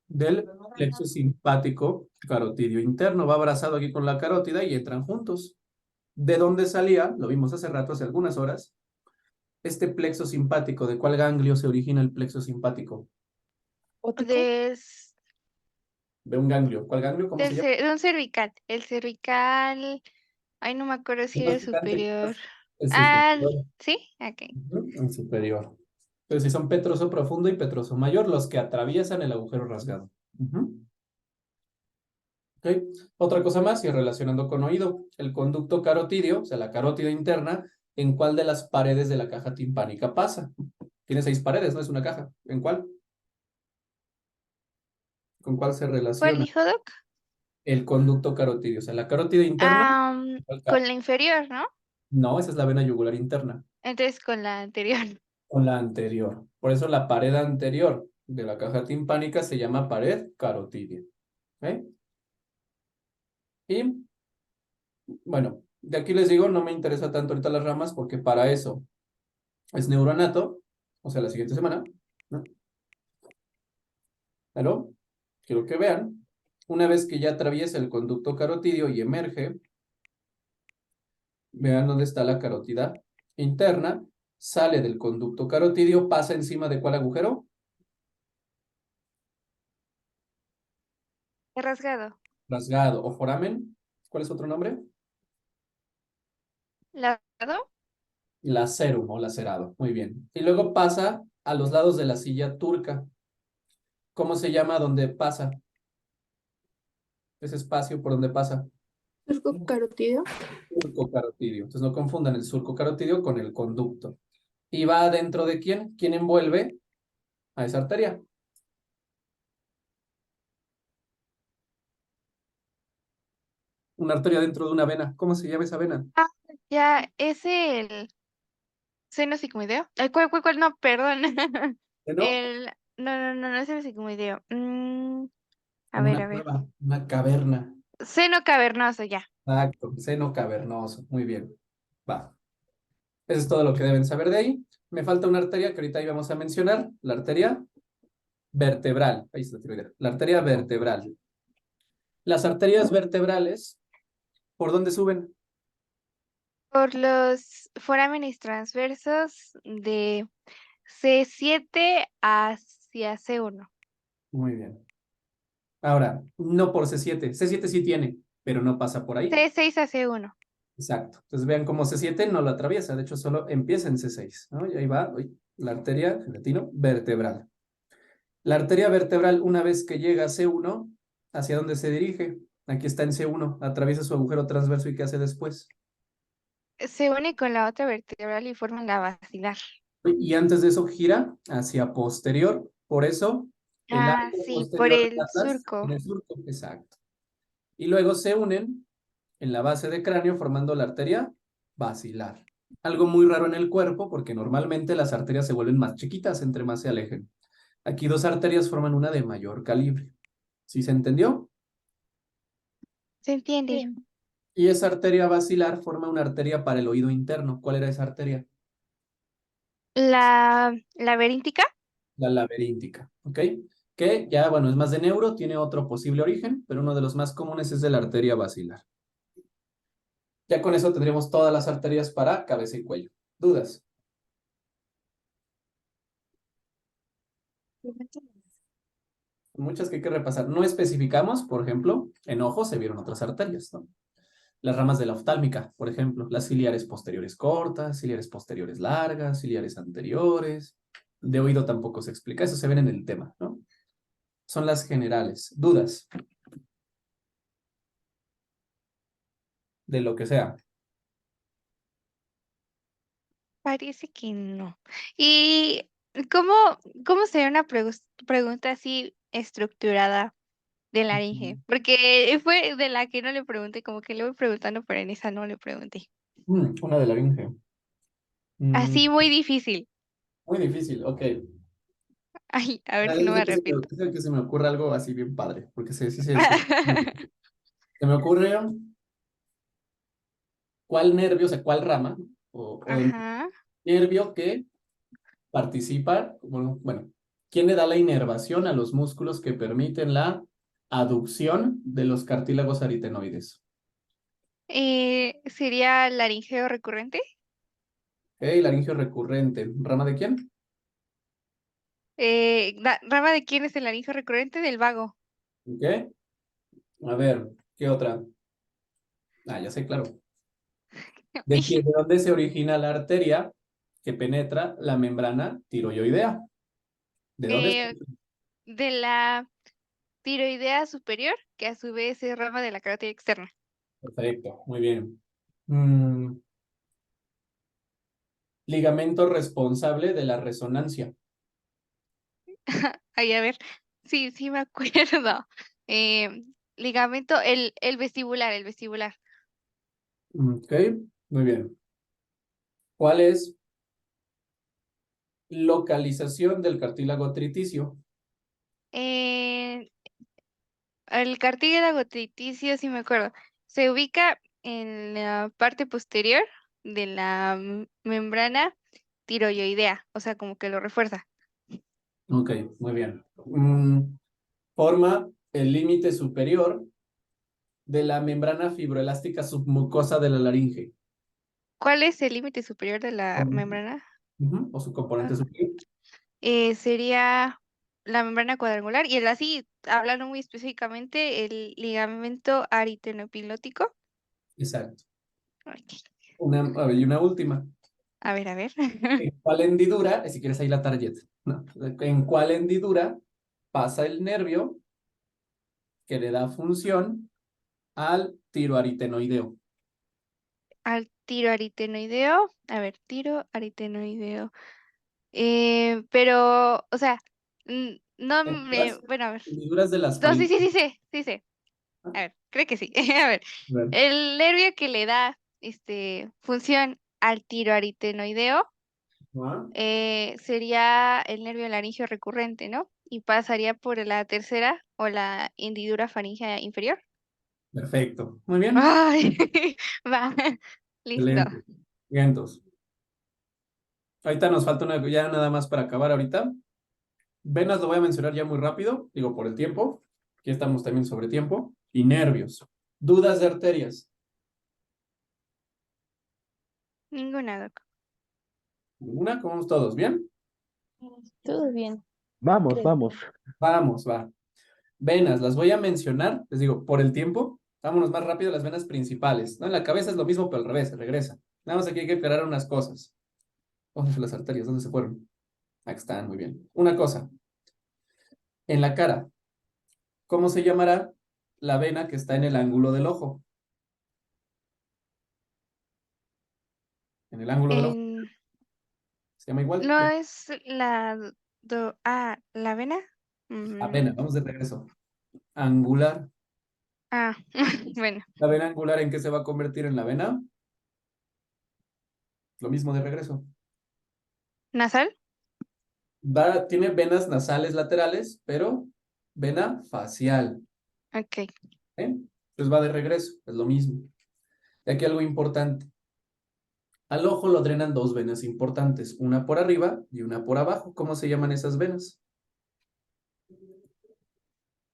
Del plexo simpático carotidio interno. Va abrazado aquí con la carótida y entran juntos. ¿De dónde salía? Lo vimos hace rato, hace algunas horas. Este plexo simpático, ¿de cuál ganglio se origina el plexo simpático? Ótico. De un ganglio. ¿Cuál ganglio? ¿Cómo se llama? De un cervical. El cervical. Ay, no me acuerdo si El era más el picante, superior. el Ah, superior. ¿sí? Ok. Ujú, el superior. Entonces, si son petroso profundo y petroso mayor, los que atraviesan el agujero rasgado. Ujú. ¿Ok? Otra cosa más, y relacionando con oído, el conducto carotidio, o sea, la carótida interna, ¿en cuál de las paredes de la caja timpánica pasa? Tiene 6 paredes, ¿no? Es una caja. ¿En cuál? ¿Con cuál se ¿Cuál relaciona? dijo, Doc? El conducto carotidio, o sea, la carótida interna. ¿Cuál Con la inferior, ¿no? No, esa es la vena yugular interna, Entonces con la anterior. con la anterior. Por eso la pared anterior de la caja timpánica se llama pared carotidia. ¿Ok? Y bueno, de aquí les digo, no me interesa tanto ahorita las ramas porque para eso es neuronato, o sea, la siguiente semana, ¿no? ¿Aló? Quiero que vean, una vez que ya atraviesa el conducto carotidio y emerge, vean dónde está la carótida interna, sale del conducto carotidio, pasa encima de ¿cuál agujero? Rasgado. Rasgado o foramen. ¿Cuál es otro nombre? ¿Lado? Lacerum o lacerado. Muy bien. Y luego pasa a los lados de la silla turca. ¿Cómo se llama donde pasa? Ese espacio por donde pasa. Surco carotidio. Surco carotidio. Entonces no confundan el surco carotidio con el conducto. ¿Y va adentro de quién? ¿Quién envuelve a esa arteria? Una arteria dentro de una vena. ¿Cómo se llama esa vena? Ya, es el seno sigmoideo. ¿Cuál? No, perdón. ¿No? No es el sigmoideo. A Como ver, una a ver. cueva, una caverna. Seno cavernoso, ya. Exacto. Seno cavernoso. Muy bien. Va. Eso es todo lo que deben saber de ahí. Me falta una arteria que ahorita íbamos a mencionar. La arteria vertebral. Ahí está la tiroidea. La arteria vertebral. Las arterias vertebrales, ¿por dónde suben? Por los forámenes transversos de C7 hacia C1. Muy bien. Ahora, no por C7. C7 sí tiene, pero no pasa por ahí. C6 a C1. Exacto. Entonces vean cómo C7 no lo atraviesa. De hecho, solo empieza en C6, ¿no? Y ahí va la arteria, latino, vertebral. La arteria vertebral, una vez que llega a C1, ¿hacia dónde se dirige? Aquí está en C1. Atraviesa su agujero transverso y ¿qué hace después? Se une con la otra vertebral y forman la basilar. Y antes de eso gira hacia posterior. Por eso, el Ah, arco sí, por posterior del el atlas surco. en el surco. Exacto. Y luego se unen en la base de cráneo formando la arteria basilar. Algo muy raro en el cuerpo porque normalmente las arterias se vuelven más chiquitas entre más se alejen. Aquí 2 arterias forman una de mayor calibre. ¿Sí se entendió? ¿Se entiende? Sí. Y esa arteria basilar forma una arteria para el oído interno. ¿Cuál era esa arteria? La laberíntica. La laberíntica, ¿ok? Que ya, bueno, es más de neuro, tiene otro posible origen, pero uno de los más comunes es de la arteria basilar. Ya con eso tendríamos todas las arterias para cabeza y cuello. ¿Dudas? Muchas que hay que repasar. No especificamos, por ejemplo, en ojo se vieron otras arterias, ¿no? Las ramas de la oftálmica, por ejemplo, las ciliares posteriores cortas, ciliares posteriores largas, ciliares anteriores. De oído tampoco se explica, eso se ven en el tema, ¿no? Son las generales. ¿Dudas? De lo que sea. Parece que no. Y ¿Cómo, cómo sería una pregunta así estructurada de laringe? Ujú. Porque fue de la que no le pregunté, como que le voy preguntando, pero en esa no le pregunté. Una de laringe. Mm, Así muy difícil. muy difícil, ok. Ay, a ver Ah, si no me arrepiento. es el que se me ocurre algo así bien padre, porque se me ocurre cuál nervio, o sea, cuál rama, o el Ajá. nervio que participa, bueno, ¿quién le da la inervación a los músculos que permiten la aducción de los cartílagos aritenoides? ¿Sería laringeo recurrente? Ok, laringio recurrente. ¿Rama de quién? ¿Rama de quién es el laringeo recurrente? Del vago. Ok. A ver, ¿qué otra? Ah, ya sé, claro. ¿De dónde se origina la arteria que penetra la membrana tiroidea? ¿De dónde? Eh, de la tiroidea superior, que a su vez es rama de la carótida externa. Perfecto, muy bien. Ligamento responsable de la resonancia. Ay, a ver, sí, sí me acuerdo. Ligamento, el vestibular, el vestibular. Ok, muy bien. ¿Cuál es localización del cartílago triticio? Eh, el cartílago triticio, sí me acuerdo. Se ubica en la parte posterior de la membrana tiroidea, o sea, como que lo refuerza. Ok, muy bien. Forma el límite superior de la membrana fibroelástica submucosa de la laringe. ¿Cuál es el límite superior de la Ujú, membrana? o su componente Ah, superior. sería la membrana cuadrangular y el así, hablando muy específicamente, el ligamento aritenoepilótico. Exacto. Ok, A ver, y una última. a ver, a ver. ¿En cuál hendidura, si quieres ahí la tarjeta, ¿no? ¿En cuál hendidura pasa el nervio que le da función al tiroaritenoideo? Al tiro aritenoideo. A ver, tiro aritenoideo. Pero, o sea, no me. ¿Hendiduras? Bueno, a ver. Hendiduras de las No, sí, faringes. sí, sí, sí, sí, sí. A ver, creo que sí. A ver, A ver, el nervio que le da función al tiroaritenoideo ¿va? sería el nervio laringio recurrente, ¿no? Y pasaría por la tercera o la hendidura faríngea inferior. Perfecto. Muy bien. Ay, va, listo. Excelente. Bien, entonces. Ahorita nos falta una, ya nada más para acabar ahorita. Venas lo voy a mencionar ya muy rápido, digo por el tiempo. Aquí estamos también sobre tiempo. Y nervios. Dudas de arterias. Ninguna, doc. Ninguna, ¿cómo vamos todos? ¿Bien? Todo bien, Vamos, creo. vamos. Vamos, va. Venas, las voy a mencionar, les digo, por el tiempo. Vámonos más rápido a las venas principales. ¿No? En la cabeza es lo mismo, pero al revés, regresa. Nada más aquí hay que aclarar unas cosas. Ojo, las arterias, ¿dónde se fueron? Aquí están, muy bien. Una cosa, en la cara, ¿cómo se llamará la vena que está en el ángulo del ojo? En el ángulo del ojo. En- ¿Se llama igual? ¿No es la vena? La vena, vamos de regreso. Angular. Ah, bueno, ¿La vena angular en qué se va a convertir en la vena? Lo mismo de regreso. nasal. Tiene venas nasales laterales, pero vena facial. Ok. ¿Eh? Entonces va de regreso, es lo mismo. Y aquí algo importante. Al ojo lo drenan dos venas importantes, una por arriba y una por abajo. ¿Cómo se llaman esas venas?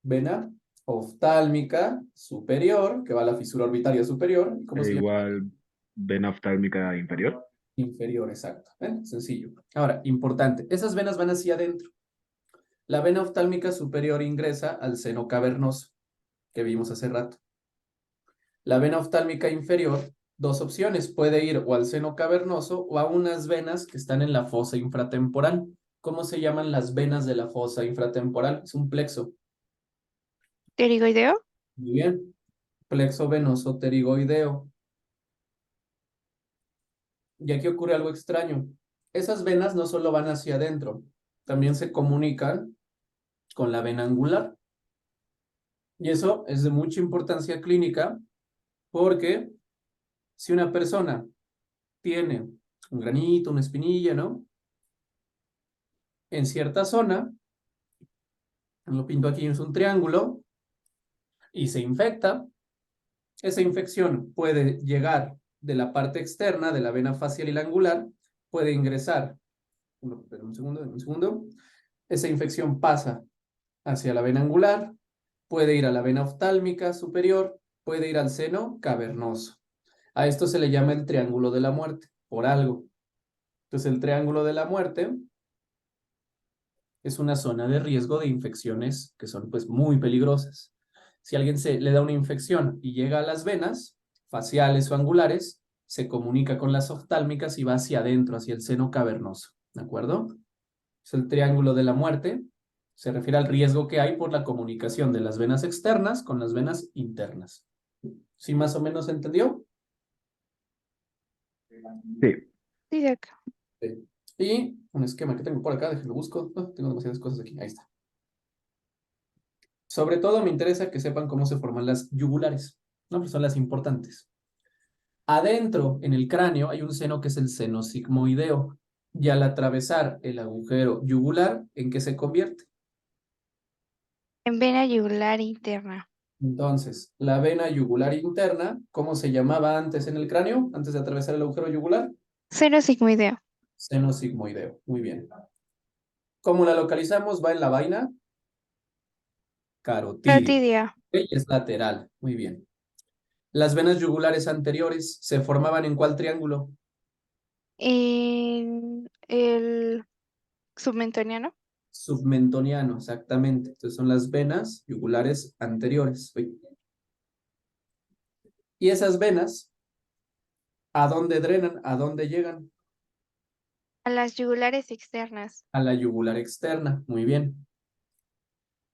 Vena oftálmica superior, que va a la fisura orbitaria superior. ¿Y cómo E se llama? igual vena oftálmica inferior. Inferior, exacto. Sencillo. Ahora, importante, esas venas van hacia adentro. La vena oftálmica superior ingresa al seno cavernoso, que vimos hace rato. La vena oftálmica inferior, dos opciones, puede ir o al seno cavernoso o a unas venas que están en la fosa infratemporal. ¿Cómo se llaman las venas de la fosa infratemporal? Es un plexo. ¿Pterigoideo? Muy bien. Plexo venoso pterigoideo. Y aquí ocurre algo extraño. Esas venas no solo van hacia adentro, también se comunican con la vena angular. Y eso es de mucha importancia clínica porque si una persona tiene un granito, una espinilla, ¿no? En cierta zona, lo pinto aquí, es un triángulo, y se infecta, esa infección puede llegar de la parte externa de la vena facial y la angular, puede ingresar, un segundo, esa infección pasa hacia la vena angular, puede ir a la vena oftálmica superior, puede ir al seno cavernoso. A esto se le llama el triángulo de la muerte, por algo. Entonces, el triángulo de la muerte es una zona de riesgo de infecciones que son pues muy peligrosas. Si a alguien le da una infección y llega a las venas faciales o angulares, se comunica con las oftálmicas y va hacia adentro, hacia el seno cavernoso, ¿de acuerdo? Es el triángulo de la muerte. Se refiere al riesgo que hay por la comunicación de las venas externas con las venas internas. ¿Sí más o menos entendió? Sí. Sí, de acá. Sí. Y un esquema que tengo por acá, déjenlo busco. Tengo demasiadas cosas aquí, ahí está. Sobre todo me interesa que sepan cómo se forman las yugulares, ¿no? Pues son las importantes. Adentro, en el cráneo, hay un seno que es el seno sigmoideo. Y al atravesar el agujero yugular, ¿en qué se convierte? En vena yugular interna. Entonces, la vena yugular interna, ¿cómo se llamaba antes en el cráneo? Antes de atravesar el agujero yugular. Seno sigmoideo. Seno sigmoideo. Muy bien. ¿Cómo la localizamos? Va en la vaina carotidia. Carotidia. ¿Ok? Es lateral. Muy bien. Las venas yugulares anteriores se formaban ¿en cuál triángulo? En el submentoniano. Submentoniano, exactamente. Entonces son las venas yugulares anteriores. Uy. Y esas venas, ¿a dónde drenan? ¿A dónde llegan? A las yugulares externas. A la yugular externa. Muy bien.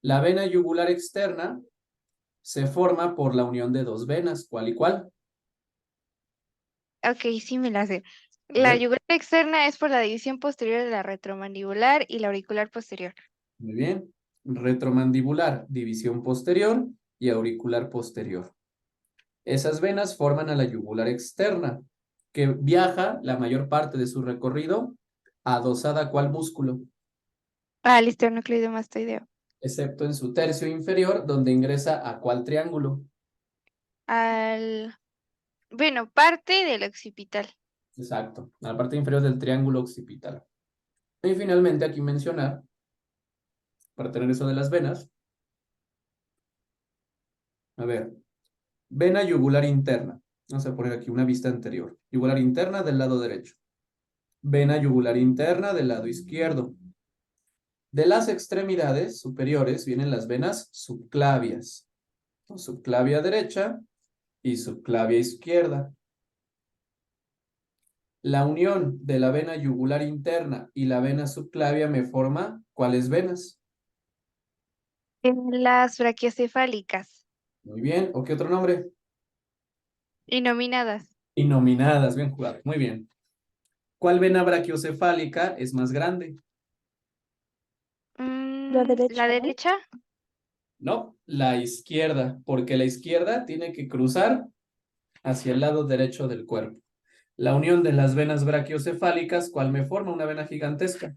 La vena yugular externa se forma por la unión de dos venas. ¿Cuál y cuál? Ok, sí me la sé. A La ver. yugular externa es por la división posterior de la retromandibular y la auricular posterior. Muy bien. Retromandibular, división posterior y auricular posterior. Esas venas forman a la yugular externa, que viaja la mayor parte de su recorrido adosada a ¿cuál músculo? Al esternocleidomastoideo. Excepto en su tercio inferior, donde ingresa a ¿cuál triángulo? Bueno, parte del occipital. Exacto, a la parte inferior del triángulo occipital. Y finalmente aquí mencionar, para tener eso de las venas, a ver, vena yugular interna. Vamos a poner aquí una vista anterior. Yugular interna del lado derecho. Vena yugular interna del lado izquierdo. De las extremidades superiores vienen las venas subclavias. Subclavia derecha y subclavia izquierda. La unión de la vena yugular interna y la vena subclavia me forma ¿cuáles venas? Las brachiocefálicas. Muy bien. ¿O qué otro nombre? Inominadas. Innominadas. Bien jugado. Muy bien. ¿Cuál vena brachiocefálica es más grande? La derecha, ¿La ¿no? derecha? No, la izquierda, porque la izquierda tiene que cruzar hacia el lado derecho del cuerpo. La unión de las venas brachiocefálicas, ¿cuál me forma? Una vena gigantesca.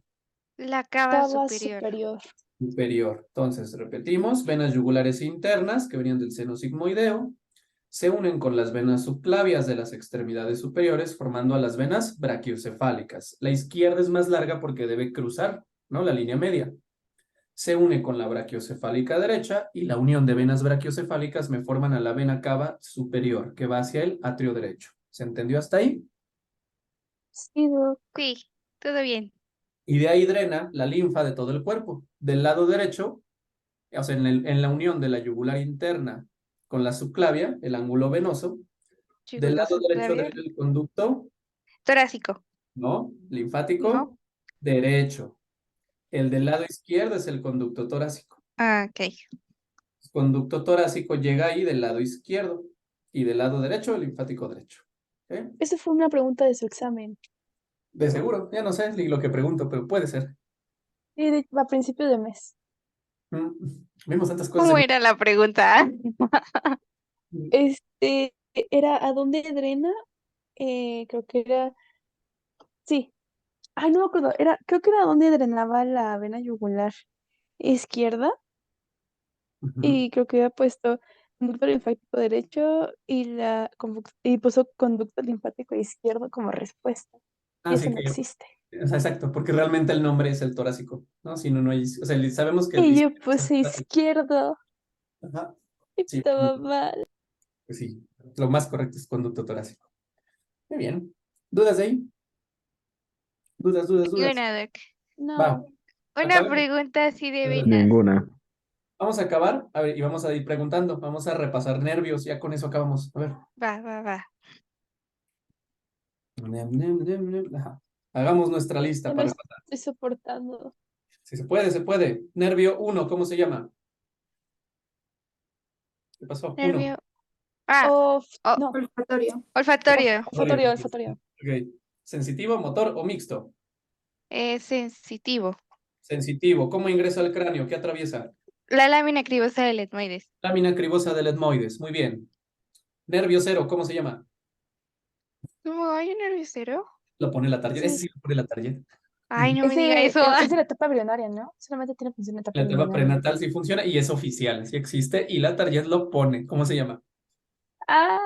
La cava Cava superior. superior. Superior. Entonces, repetimos, venas yugulares internas que venían del seno sigmoideo, se unen con las venas subclavias de las extremidades superiores, formando a las venas brachiocefálicas. La izquierda es más larga porque debe cruzar, ¿no? La línea media. Se une con la brachiocefálica derecha y la unión de venas brachiocefálicas me forman a la vena cava superior, que va hacia el atrio derecho. ¿Se entendió hasta ahí? Sí, Doc. Sí, todo bien. Y de ahí drena la linfa de todo el cuerpo. Del lado derecho, o sea, en la unión de la yugular interna con la subclavia, el ángulo venoso, del Yugular lado derecho subclavia. drena el conducto, Torácico. ¿no? Linfático ¿No? derecho. El del lado izquierdo es el conducto torácico. Ah, ok. El conducto torácico llega ahí del lado izquierdo y del lado derecho el linfático derecho. ¿Ok? Esa fue una pregunta de su examen. De seguro, ya no sé ni lo que pregunto, pero puede ser. Sí, a principio de mes. Mm, Vimos tantas cosas ¿Cómo era la pregunta? Era ¿a dónde drena? Creo que era, sí. Ay, no me acuerdo. Creo que era a dónde drenaba la vena yugular izquierda. Ujú. Y creo que había puesto conducto linfático derecho y puso conducto linfático izquierdo como respuesta. Y eso Así no que, existe. o sea, exacto, porque realmente el nombre es el torácico, ¿no? Si no, no hay, o sea, sabemos que el Y yo izquierdo es el puse torácico. izquierdo Ajá. y Sí, estaba mal. pues sí, lo más correcto es conducto torácico. Muy bien. ¿Dudas de ahí? ¿Dudas, dudas, Y dudas? una, Doc. Va, No. Una acabemos. pregunta así de A ver, venas. Ninguna. vamos a acabar, a ver, y vamos a ir preguntando, vamos a repasar nervios, ya con eso acabamos. A ver. Va, va, va. Ajá. Hagamos nuestra lista Ya no para repasar. estoy soportando. Si se puede, se puede. Nervio uno, ¿cómo se llama? ¿Qué pasó? Uno. Nervio. Ah, Of, oh, no, Olfatorio. olfatorio. olfatorio, olfatorio. Ok. ¿Sensitivo, motor o mixto? Sensitivo. Sensitivo. ¿Cómo ingresa al cráneo? ¿Qué atraviesa? La lámina cribosa del etmoides. Lámina cribosa del etmoides. Muy bien. Nervio cero, ¿cómo se llama? ¿Cómo hay un nervio cero? Lo pone la tarjeta. Ese Sí. sí lo pone la tarjeta. Ay, no Es me diga de, eso. es de la etapa embrionaria, ¿no? Solamente tiene función en etapa La etapa embrionaria. prenatal sí funciona y es oficial, sí existe y la tarjeta lo pone. ¿Cómo se llama? Ah,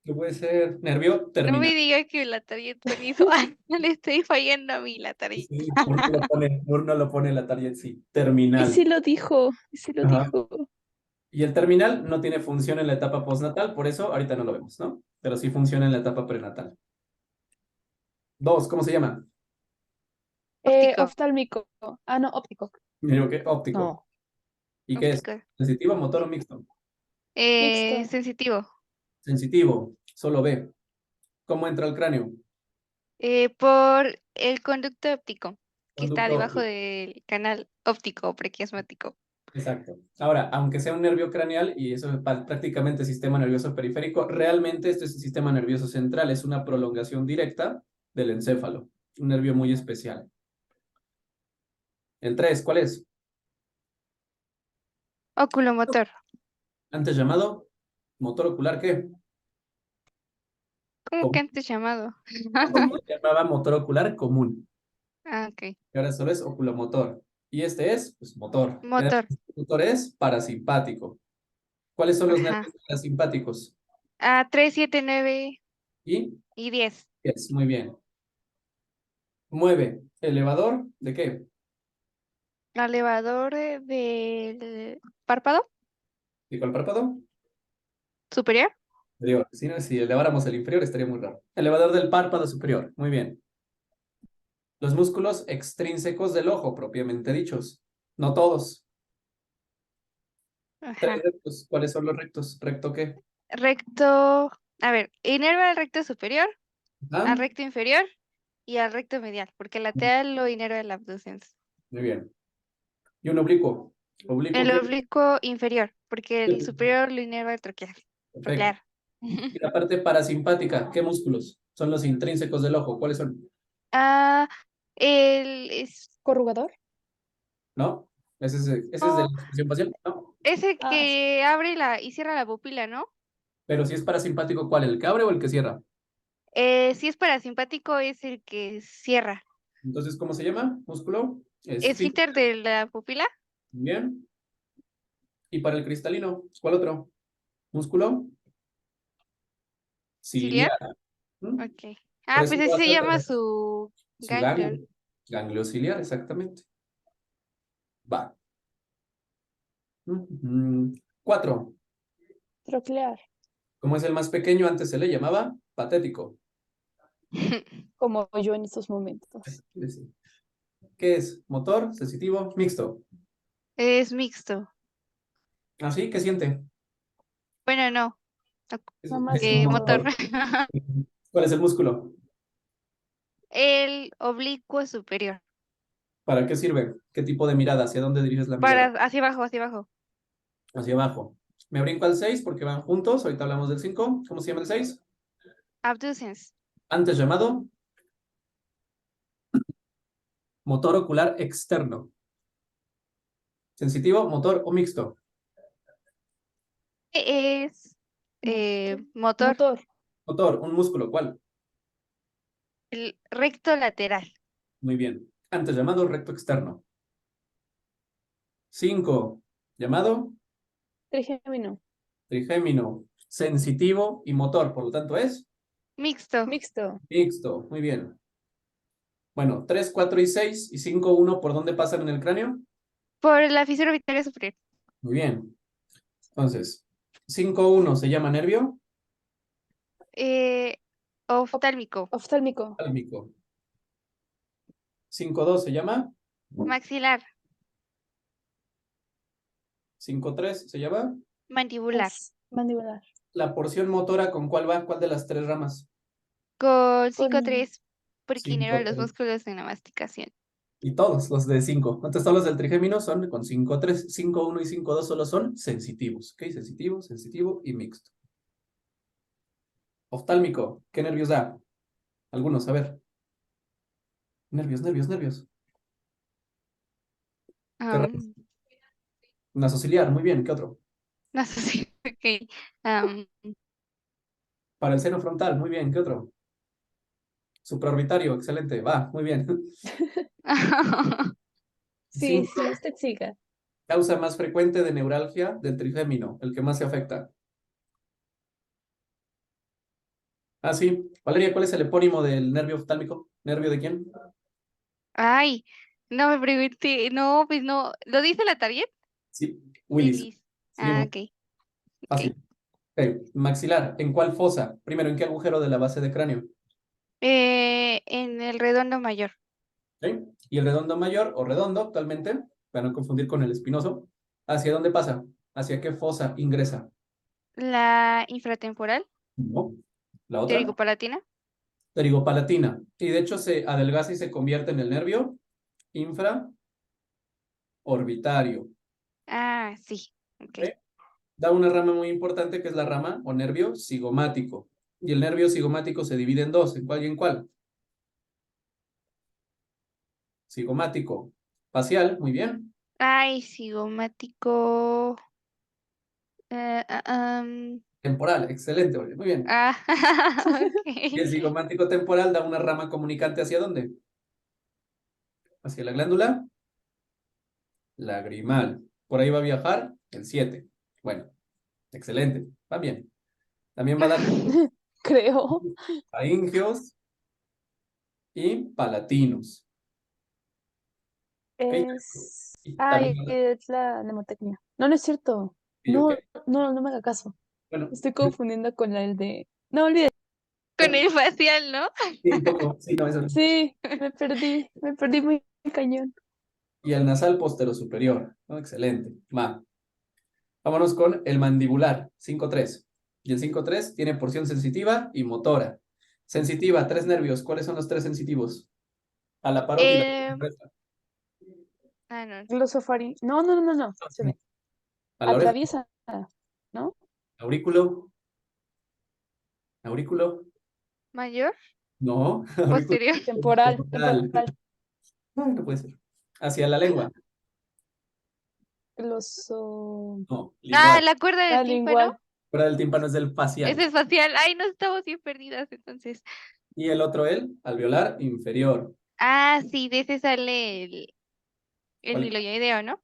¿Qué puede ser? Nervio No me terminal. diga que la tarjeta con eso. Ay, no le estoy fallando a mí la tarjeta. Sí, Murno lo pone la tarjeta, sí. y Terminal. sí lo dijo, y sí lo Ajá. dijo. Y el terminal no tiene función en la etapa postnatal, por eso ahorita no lo vemos, ¿no? Pero sí funciona en la etapa prenatal. Dos, ¿cómo se llama? Óptico. Oftálmico. Ah, no, óptico. Digo que óptico. No, ¿Y qué es? Óptico. ¿Sensitivo, motor o mixto? mixto. Sensitivo. Sensitivo, solo ve. ¿Cómo entra al cráneo? Por el conducto óptico, que está Conducto debajo óptico. del canal óptico prequiasmático. Exacto. Ahora, aunque sea un nervio craneal, y eso es prácticamente sistema nervioso periférico, realmente este es el sistema nervioso central, es una prolongación directa del encéfalo, un nervio muy especial. El 3, ¿cuál es? Oculomotor. Antes llamado motor ocular, ¿qué? ¿Cómo que Común. antes llamado? Se llamaba motor ocular común, Ah, ok. y ahora solo es oculomotor. Y este es, pues, motor. El Motor. motor es parasimpático. ¿Cuáles son los Ajá. nervios parasimpáticos? 3, 7, 9 Y y 10. es muy bien. Mueve. ¿Elevador de qué? Elevador del párpado ¿Dijo el párpado? superior. Superior. Si, no, si eleváramos el inferior estaría muy raro. Elevador del párpado superior. Muy bien. Los músculos extrínsecos del ojo, propiamente dichos. No todos. Tres Ajá. rectos. ¿Cuáles son los rectos? ¿Recto qué? Recto. A ver, inerva al recto superior, ¿Ah? al recto inferior y al recto medial, porque lateral lo inerva el abducens. Muy bien. ¿Y un oblicuo? ¿Oblicuo El qué? oblicuo inferior, porque el superior lo inerva el troqueal. Perfecto. Troclear. Y la parte parasimpática, ¿qué músculos? Son los intrínsecos del ojo. ¿Cuáles son? Ah, el es, ¿Corrugador? ¿No? Ese es de no, la expresión facial, ¿no? ese Ah, sí. que abre y cierra la pupila, ¿no? Pero si es parasimpático, ¿cuál? ¿El que abre o el que cierra? Si es parasimpático, es el que cierra. Entonces, ¿cómo se llama? Músculo. Esfínter de la pupila. Bien. Y para el cristalino, ¿cuál otro? Músculo Ciliar. ciliar. ¿Mm? Ok. Por Ah, eso pues no ese va a se ser llama su su ganglion. ganglio. Ganglio ciliar, exactamente. Va. Cuatro. Troclear. Como es el más pequeño, antes se le llamaba patético. Como yo en estos momentos. Sí. ¿Qué es? ¿Motor, sensitivo, mixto? Es mixto. ¿Así? ¿Qué siente? Bueno, no. Es, Nada más es un Motor. motor. motor. ¿Cuál es el músculo? El oblicuo superior. ¿Para qué sirve? ¿Qué tipo de mirada? ¿Hacia dónde diriges la mirada? Hacia abajo, hacia abajo. Hacia abajo. Me brinco al 6 porque van juntos. Ahorita hablamos del 5. ¿Cómo se llama el 6? Abducens. Antes llamado Motor ocular externo. ¿Sensitivo, motor o mixto? ¿Qué es motor? Motor. Motor, un músculo, ¿cuál? El recto lateral. Muy bien. Antes llamado recto externo. 5. Llamado Trigémino. trigémino. Sensitivo y motor, por lo tanto es Mixto. Mixto. mixto. Muy bien. Bueno, 3, 4 y 6 y 5, 1, ¿por dónde pasan en el cráneo? Por la fisura orbitaria superior. Muy bien. Entonces, 5, 1 se llama nervio Oftálmico. Oftálmico. pálmico. 5, 2 se llama Maxilar. 5, 3 se llama Mandibular. Mandibular. la porción motora, ¿con cuál va? ¿Cuál de las tres ramas? Con Con 5-3, porque inerva los 5, 3. músculos en la masticación. Y todos los de 5. Entonces, todos los del trigémino son con 5, 3, 5, 1 y 5, 2 solo son sensitivos. ¿Ok? Sensitivo, sensitivo y mixto. Oftálmico, ¿qué nervios da? Algunos, a ver. Nervios, nervios, nervios. ¿Qué ramas? Nasociliar, muy bien. ¿Qué otro? No sé si. Ok. am, Para el seno frontal, muy bien. ¿Qué otro? Supraorbitario, excelente. Va, muy bien. Sí, 5. sí, usted siga. Causa más frecuente de neuralgia del trigémino, el que más se afecta. Ah, sí. Valeria, ¿cuál es el epónimo del nervio oftálmico? ¿Nervio de quién? Ay, no me pregunté. No, pues no. ¿Lo dice la target? Sí, Willis. Willis. Sí, Ah, muy ok. fácil. Ok, maxilar, ¿en cuál fosa? Primero, ¿en qué agujero de la base de cráneo? En el redondo mayor. ¿Ok? Y el redondo mayor o redondo, actualmente, para no confundir con el espinoso, ¿hacia dónde pasa? ¿Hacia qué fosa ingresa? La infratemporal. No. La otra, Ptericopalatina. pterigopalatina. Y de hecho se adelgaza y se convierte en el nervio infraorbitario. Ah, sí. Ok. ¿Ok? Da una rama muy importante que es la rama o nervio cigomático. Y el nervio cigomático se divide en dos. ¿En cuál y en cuál? Cigomático facial, muy bien. Ay, cigomático. Temporal, excelente, Olga, muy bien. Ah, Y el ok. cigomático temporal da una rama comunicante ¿hacia dónde? Hacia la glándula lagrimal. Por ahí va a viajar el 7. Bueno, excelente, va bien. También va a dar Creo. faringeos y palatinos. ¿Ok? Y también va a dar- Es la mnemotecnia. No, no es cierto. ok. No, no, no me haga caso. Bueno, Estoy confundiendo con el de. No, olvídate. Con el facial, ¿no? sí, un poco, sí, no, eso. Sí, me perdí muy cañón. Y el nasal postero superior, ¿no? Excelente, va. Vámonos con el mandibular, 5-3. Y el 5-3 tiene porción sensitiva y motora. Sensitiva, 3 nervios. ¿Cuáles son los 3 sensitivos? A la parótida. Eh, no. Glosofaring. No, no, no, no. Se ve. A la oreja. Atraviesa, ¿no? Aurículo. Aurículo. Mayor, No. Aurículo posterior. Temporal, temporal. temporal. Ay, no puede ser. Hacia la lengua. Gloso. No. Ah, Lingual. la cuerda del Ah, tímpano. lingual. Fuera del tímpano es del facial. Ese es facial. Ay, no estamos bien perdidas entonces. Y el otro, el alveolar inferior. Ah, sí, de ese sale el ¿Cuál? niloioideo, ¿no?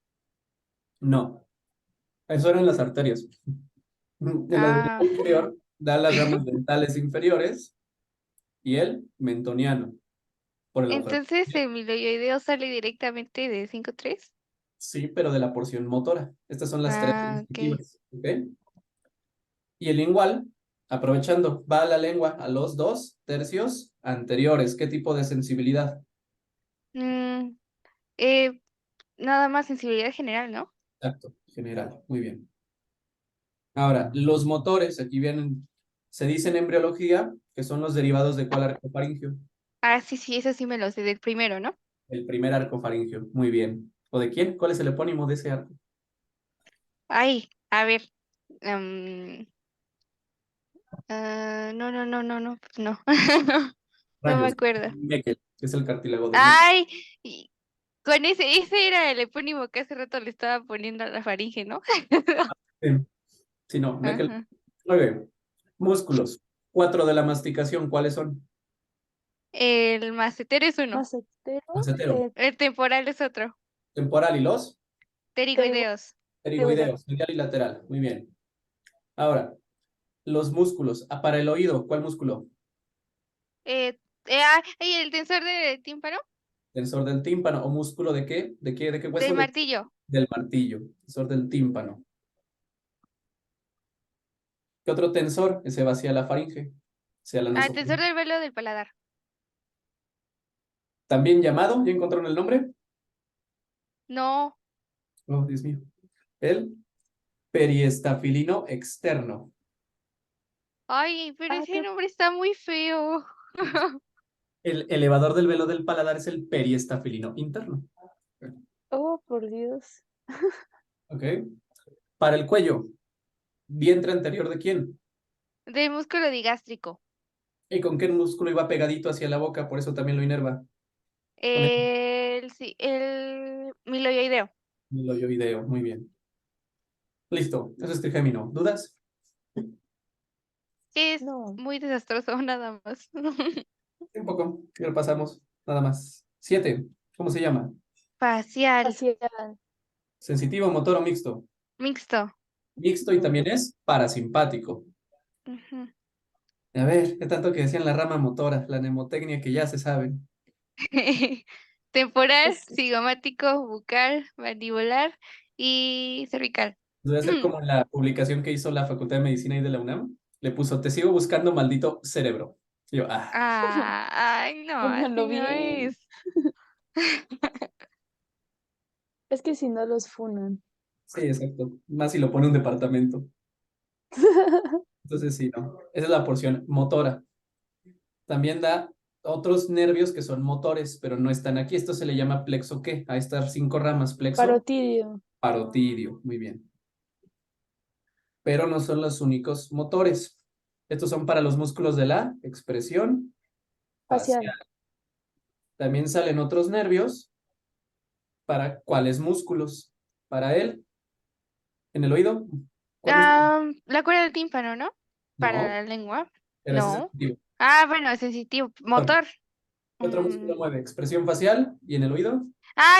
No. Eso eran las arterias. El alveolar Ah, inferior da las ramas dentales inferiores y el mentoniano por el agujero. entonces el niloioideo sale directamente de 5-3. Sí, pero de la porción motora. Estas son las 3 Ah, ok. sensitivas. ¿Ok? Y el lingual, aprovechando, va a la lengua a los 2 tercios anteriores. ¿Qué tipo de sensibilidad? Mm, eh, nada más sensibilidad general, ¿no? Exacto, general. Muy bien. Ahora, los motores, aquí vienen, se dice en embriología que son los derivados de cuál arco faríngeo. Ah, sí, sí, eso sí me lo sé del primero, ¿no? El primer arco faríngeo. Muy bien. ¿O de quién? ¿Cuál es el epónimo de ese arco? Ay, a ver. am, no, no, no, no, pues no. No me Rayos. acuerdo. Meckel, que es el cartílago de Meckel. Ay, Con ese era el epónimo que hace rato le estaba poniendo a la faringe, ¿no? Sí, sí, no, ve que Ajá. 9. Músculos. 4 de la masticación, ¿cuáles son? El macetero es uno. Macetero, Macetero, El temporal es otro. temporal y los Pterigoideos. pterigoideos, medial y lateral. Muy bien. Ahora, los músculos. Para el oído, ¿cuál músculo? ¿Y el tensor de tímpano? Tensor del tímpano o músculo de qué? De qué hueso? Del martillo. Del martillo. Tensor del tímpano. ¿Qué otro tensor? Ese va hacia la faringe, hacia la El tensor nasofaringe. del velo del paladar. También llamado, ¿ya encontraron el nombre? No. Oh, Dios mío. El periestafilino externo. Ay, pero ese qué nombre está muy feo. El elevador del velo del paladar es el periestafilino interno. oh, por Dios. ¿Ok? Para el cuello, vientre anterior de quién. Del músculo digástrico. ¿Y con qué músculo iba pegadito hacia la boca? Por eso también lo inerva. Con El miloioideo. el oioideo. Muy bien. Listo. Eso es trigémino. ¿Dudas? Es No. muy desastroso, nada más. Un poco. Y repasamos. Nada más. 7. ¿Cómo se llama? Facial. Facial. Sensitivo, motor o mixto. Mixto. Mixto y también es parasimpático. Ujú. A ver, qué tanto que decían la rama motora, la mnemotecnia que ya se sabe. Temporal, Es cigomático, bucal, mandibular y cervical. Debe ser como en la publicación que hizo la Facultad de Medicina y de la UNAM. Le puso, te sigo buscando, maldito cerebro. Y yo, Ay, no, pónganlo así no bien. es. Es que si no los funan. sí, exacto. Más si lo pone un departamento. Entonces, sí, no. Esa es la porción motora. También da otros nervios que son motores, pero no están aquí. Esto se le llama plexo, ¿qué? A estas 5 ramas, plexo, Parotidio. parotidio. Muy bien. Pero no son los únicos motores. Estos son para los músculos de la expresión facial. Facial. También salen otros nervios. ¿Para cuáles músculos? Para él, en el oído. ¿Cuál es? La cuerda del tímpano, ¿no? Para No, la lengua. pero ese es No. sensitivo. Bueno, es sensitivo. Bueno, Motor. ¿qué otro músculo Mm, mueve? Expresión facial y en el oído.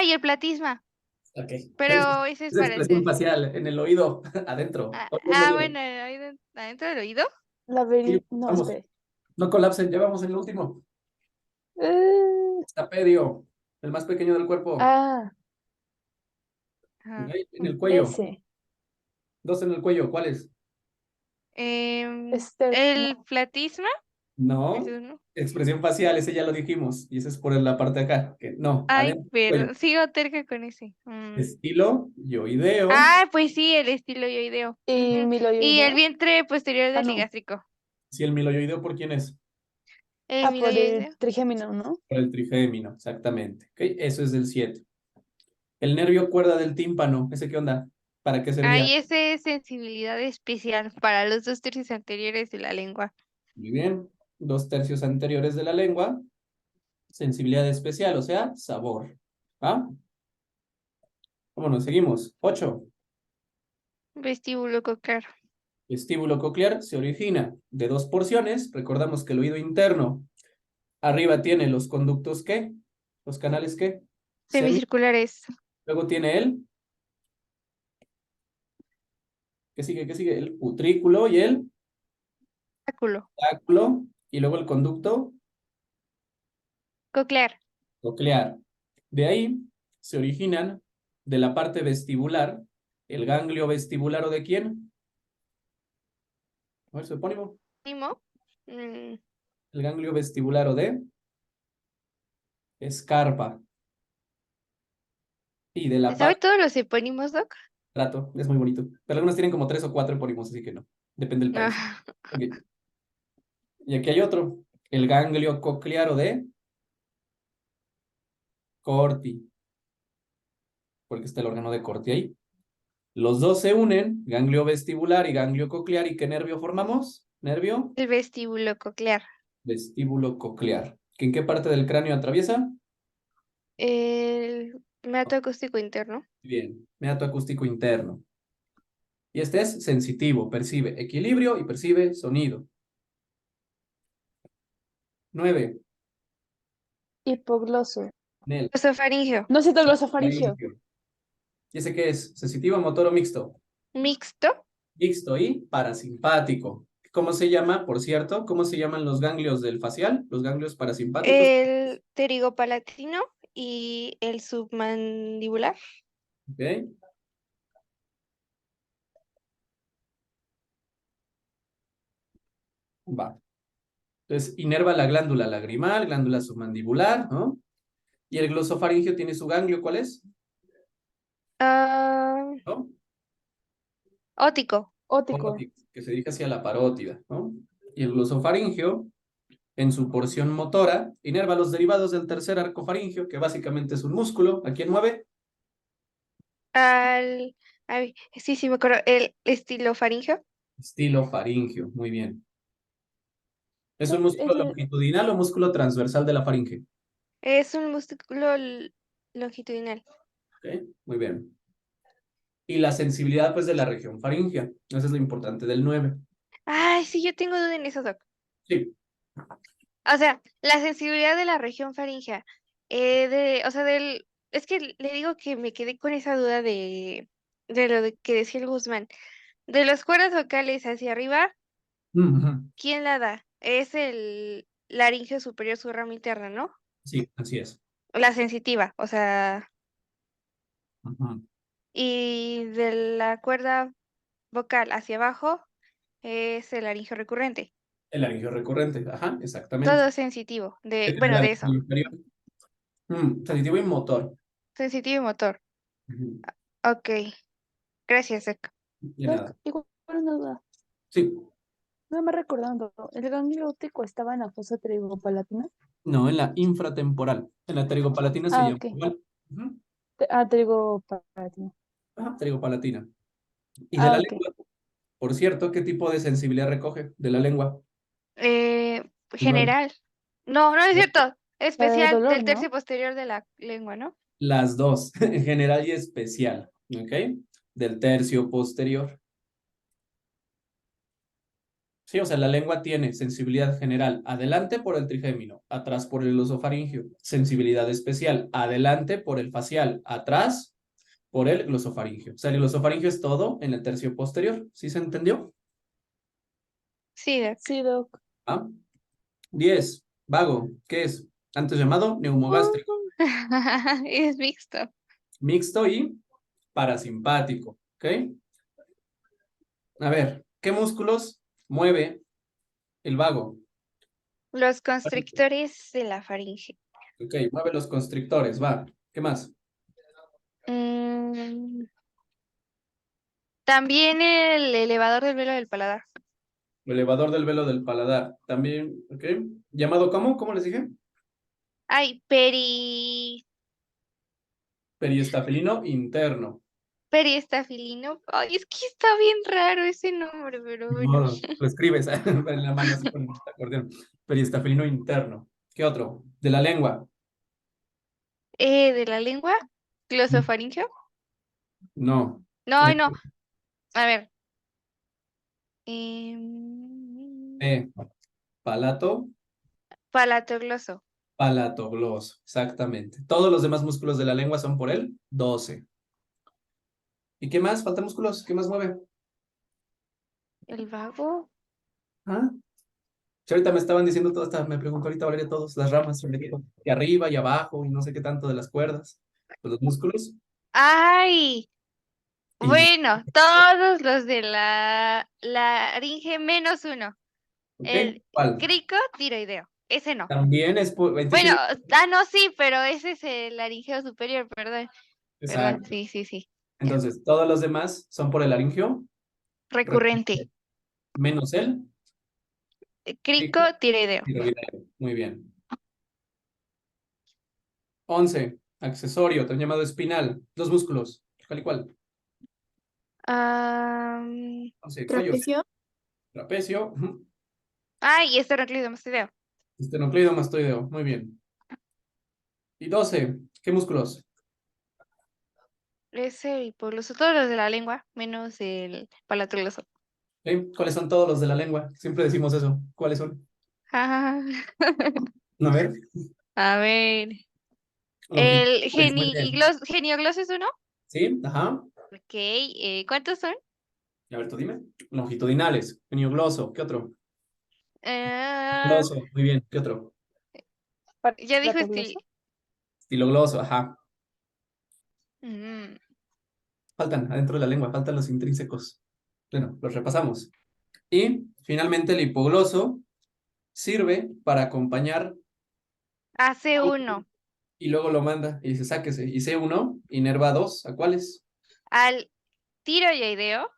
y el platisma. Ok. Pero ese es Es para el expresión facial en el oído, adentro. Oído es medio. bueno, adentro del oído. Sí, No, vamos, espere. no colapsen, ya vamos en el último. Eh, Tapedio, el más pequeño del cuerpo. ah, Ok, Ajá. en el cuello. ese. 2 en el cuello, ¿cuáles? El platisma es No, uno. expresión facial, ese ya lo dijimos. Y ese es por la parte de acá. Que no, Ay, adentro del cuello. pero sigo terca con ese. Estilo, yoideo. Pues sí, el estilo yoideo. ¿Y Ujú. Y el miloyoideo? vientre posterior del No. digástrico. Si el miloyoideo, ¿por quién es? El Por el miloyoideo. trigémino, ¿no? Por el trigémino, exactamente. Ok, eso es del 7. El nervio cuerda del tímpano, ¿ese qué onda? ¿Para qué servía? Ese es sensibilidad especial para los 2 tercios anteriores de la lengua. Muy bien. 2 tercios anteriores de la lengua. Sensibilidad especial, o sea, sabor. ¿Ah? Vámonos, seguimos. 8. Vestíbulo coclear. Vestíbulo coclear se origina de 2 porciones. Recordamos que el oído interno arriba tiene los conductos ¿qué? Los canales ¿qué? Semicirculares. Luego tiene el, ¿qué sigue? ¿Qué sigue? El utrículo y el Áculo. áculo. Y luego el conducto Coclear. coclear. De ahí se originan de la parte vestibular, el ganglio vestibular o de quién? A ver, su epónimo. Primo. Mm, El ganglio vestibular o de escarpa. Y de la ¿Se sabe parte, todos los epónimos, Doc? trato, es muy bonito. Pero algunos tienen como 3 o 4 epónimos, así que no. Depende del país. Ok. Y aquí hay otro. El ganglio coclear o de Corti. Porque está el órgano de Corti ahí. Los dos se unen, ganglio vestibular y ganglio coclear. ¿Y qué nervio formamos? Nervio El vestíbulo coclear. vestíbulo coclear. ¿En qué parte del cráneo atraviesa? El Meato acústico interno. Bien, meato acústico interno. Y este es sensitivo, percibe equilibrio y percibe sonido. 9, Hipogloso. Nel. Glosofaringeo. No siento glosofaringeo. Faringio. ¿Y ese qué es? ¿Sensitivo, motor o mixto? Mixto. Mixto y parasimpático. ¿Cómo se llama, por cierto? ¿Cómo se llaman los ganglios del facial? Los ganglios parasimpáticos. El pterigopalatino y el submandibular. Ok. Va. Entonces, inerva la glándula lagrimal, glándula submandibular, ¿no? Y el glosofaringio tiene su ganglio, ¿cuál es? Ah, ¿No? ótico. Ótico. Parótida, que se dirige hacia la parótida, ¿no? Y el glosofaringio, en su porción motora, inerva los derivados del tercer arco faringio, que básicamente es un músculo. ¿A quién mueve? Ay, sí, me acuerdo. El estilofaringeo. Estilofaringio, muy bien. ¿Es un Es músculo el- longitudinal o músculo transversal de la faringe? Es un músculo longitudinal. Ok, muy bien. Y la sensibilidad, pues, de la región faringea. Eso es lo importante del 9. Ay, sí, yo tengo duda en eso, Doc. Sí. O sea, la sensibilidad de la región faríngea. O sea, es que le digo que me quedé con esa duda de lo que decía el Guzmán. De las cuerdas vocales hacia arriba, Ujú. ¿quién la da? Es el laringio superior, su rama interna, ¿no? Sí, así es. La sensitiva, o sea, Ujú. y de la cuerda vocal hacia abajo es el laringio recurrente. El laringio recurrente. Ajá, exactamente. Todo sensitivo, El bueno, de laringio eso, inferior. Sensitivo y motor. sensitivo y motor. Ujú. Ok, gracias, Doc. De Doc, nada. igual una duda. Sí. Nada más recordando, ¿el ganglio óptico estaba en la fosa pterigopalatina? No, en la infratemporal. En la pterigopalatina se Ah, llama ok. igual. Ujú. Pterigopalatina. Ajá, pterigopalatina. Y de Ah, la ok. lengua, por cierto, ¿qué tipo de sensibilidad recoge de la lengua? General. No, no es cierto. La de Especial dolor, del ¿no? tercio posterior de la lengua, ¿no? Las dos, en general y especial, ¿ok? Del tercio posterior. Sí, o sea, la lengua tiene sensibilidad general adelante por el trigémino, atrás por el glosofaringio. Sensibilidad especial adelante por el facial, atrás por el glosofaringio. O sea, el glosofaringio es todo en el tercio posterior. ¿Sí se entendió? Sí, Doc. Sí, Doc. ¿Ah? 10. Vago. ¿Qué es? Antes llamado neumogástrico. Es mixto. Mixto y parasimpático. ¿Ok? A ver, ¿qué músculos mueve el vago? Los constrictores de la faringe. Ok, mueve los constrictores, va. ¿Qué más? Mm, también el elevador del velo del paladar. Elevador del velo del paladar. También, ok. ¿Llamado cómo? ¿Cómo les dije? Ay, Periestafilino interno. periestafilino. Ay, es que está bien raro ese nombre, pero bueno. No, lo escribes en la mano así con el acordeón. Periestafilino interno. ¿Qué otro? De la lengua. De la lengua, glosofaringeo. No. No, Eh, ay, no. A ver. Em, eh, palato, palatogloso. palatogloso. Exactamente. Todos los demás músculos de la lengua son por él 12. ¿Y qué más? ¿Faltan músculos? ¿Qué más mueve? El vago. ¿Ah? Si ahorita me estaban diciendo todo, me preguntó ahorita Valeria todas las ramas, me dijo, y arriba y abajo y no sé qué tanto de las cuerdas, pues los músculos. Ay, Y, bueno, todos los de la laringe menos uno. ¿ok? El ¿Cuál? cricotiroideo. Ese no. También es, Bueno, entonces, no, sí, pero ese es el laringeo superior, perdón. Perdón, exacto. sí, sí, sí. Ya. Entonces, todos los demás son por el laringio, Recurrente. menos el Cricotiroideo. tiroideo. Muy bien. 11, accesorio, también llamado espinal, los músculos, ¿cuál y cuál? Am, 11, cuello, Trapecio. trapecio, Ay, esternocleidomastoideo. esternocleido mastoideo, muy bien. Y 12, ¿qué músculos? Es el hipogloso, todos los de la lengua, menos el palatogloso. ¿Cuáles son todos los de la lengua? Siempre decimos eso. ¿Cuáles son? Ah, A ver. a ver, el Longitudinales, muy bien. geniogloso es uno. ¿Sí? Ajá. Ok, ¿cuántos son? A ver, tú dime. Longitudinales, geniogloso. ¿Qué otro? Ah, Gloso, muy bien. ¿Qué otro? ya dijo ¿Platogloso? Estilogloso, ajá. Mm, Faltan adentro de la lengua, faltan los intrínsecos. Bueno, los repasamos. Y finalmente el hipogloso sirve para acompañar hace uno y luego lo manda y dice, sáquese. Y C1 inerva 2. ¿A cuáles? al tiroideo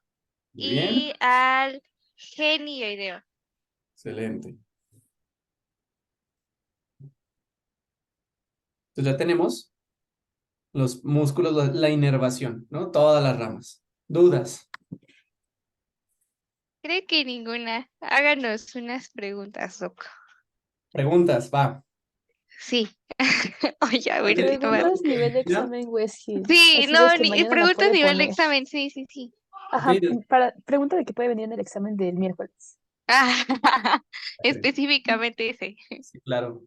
Muy bien. y al genioideo. Excelente. Entonces ya tenemos los músculos, la inervación, ¿no? Todas las ramas. ¿Dudas? Creo que ninguna. Háganos unas preguntas, Doc. Preguntas, va. Sí. Oye, a ver, ¿Tienes dudas? Preguntas nivel de ¿Ya? examen Westhill. sí, Así de no, que mañana la preguntas a puede nivel de poner. examen, sí, sí, sí. Ajá, Sí, pregunta de que puede venir en el examen del miércoles. Ah, sí, específicamente ese. sí, claro.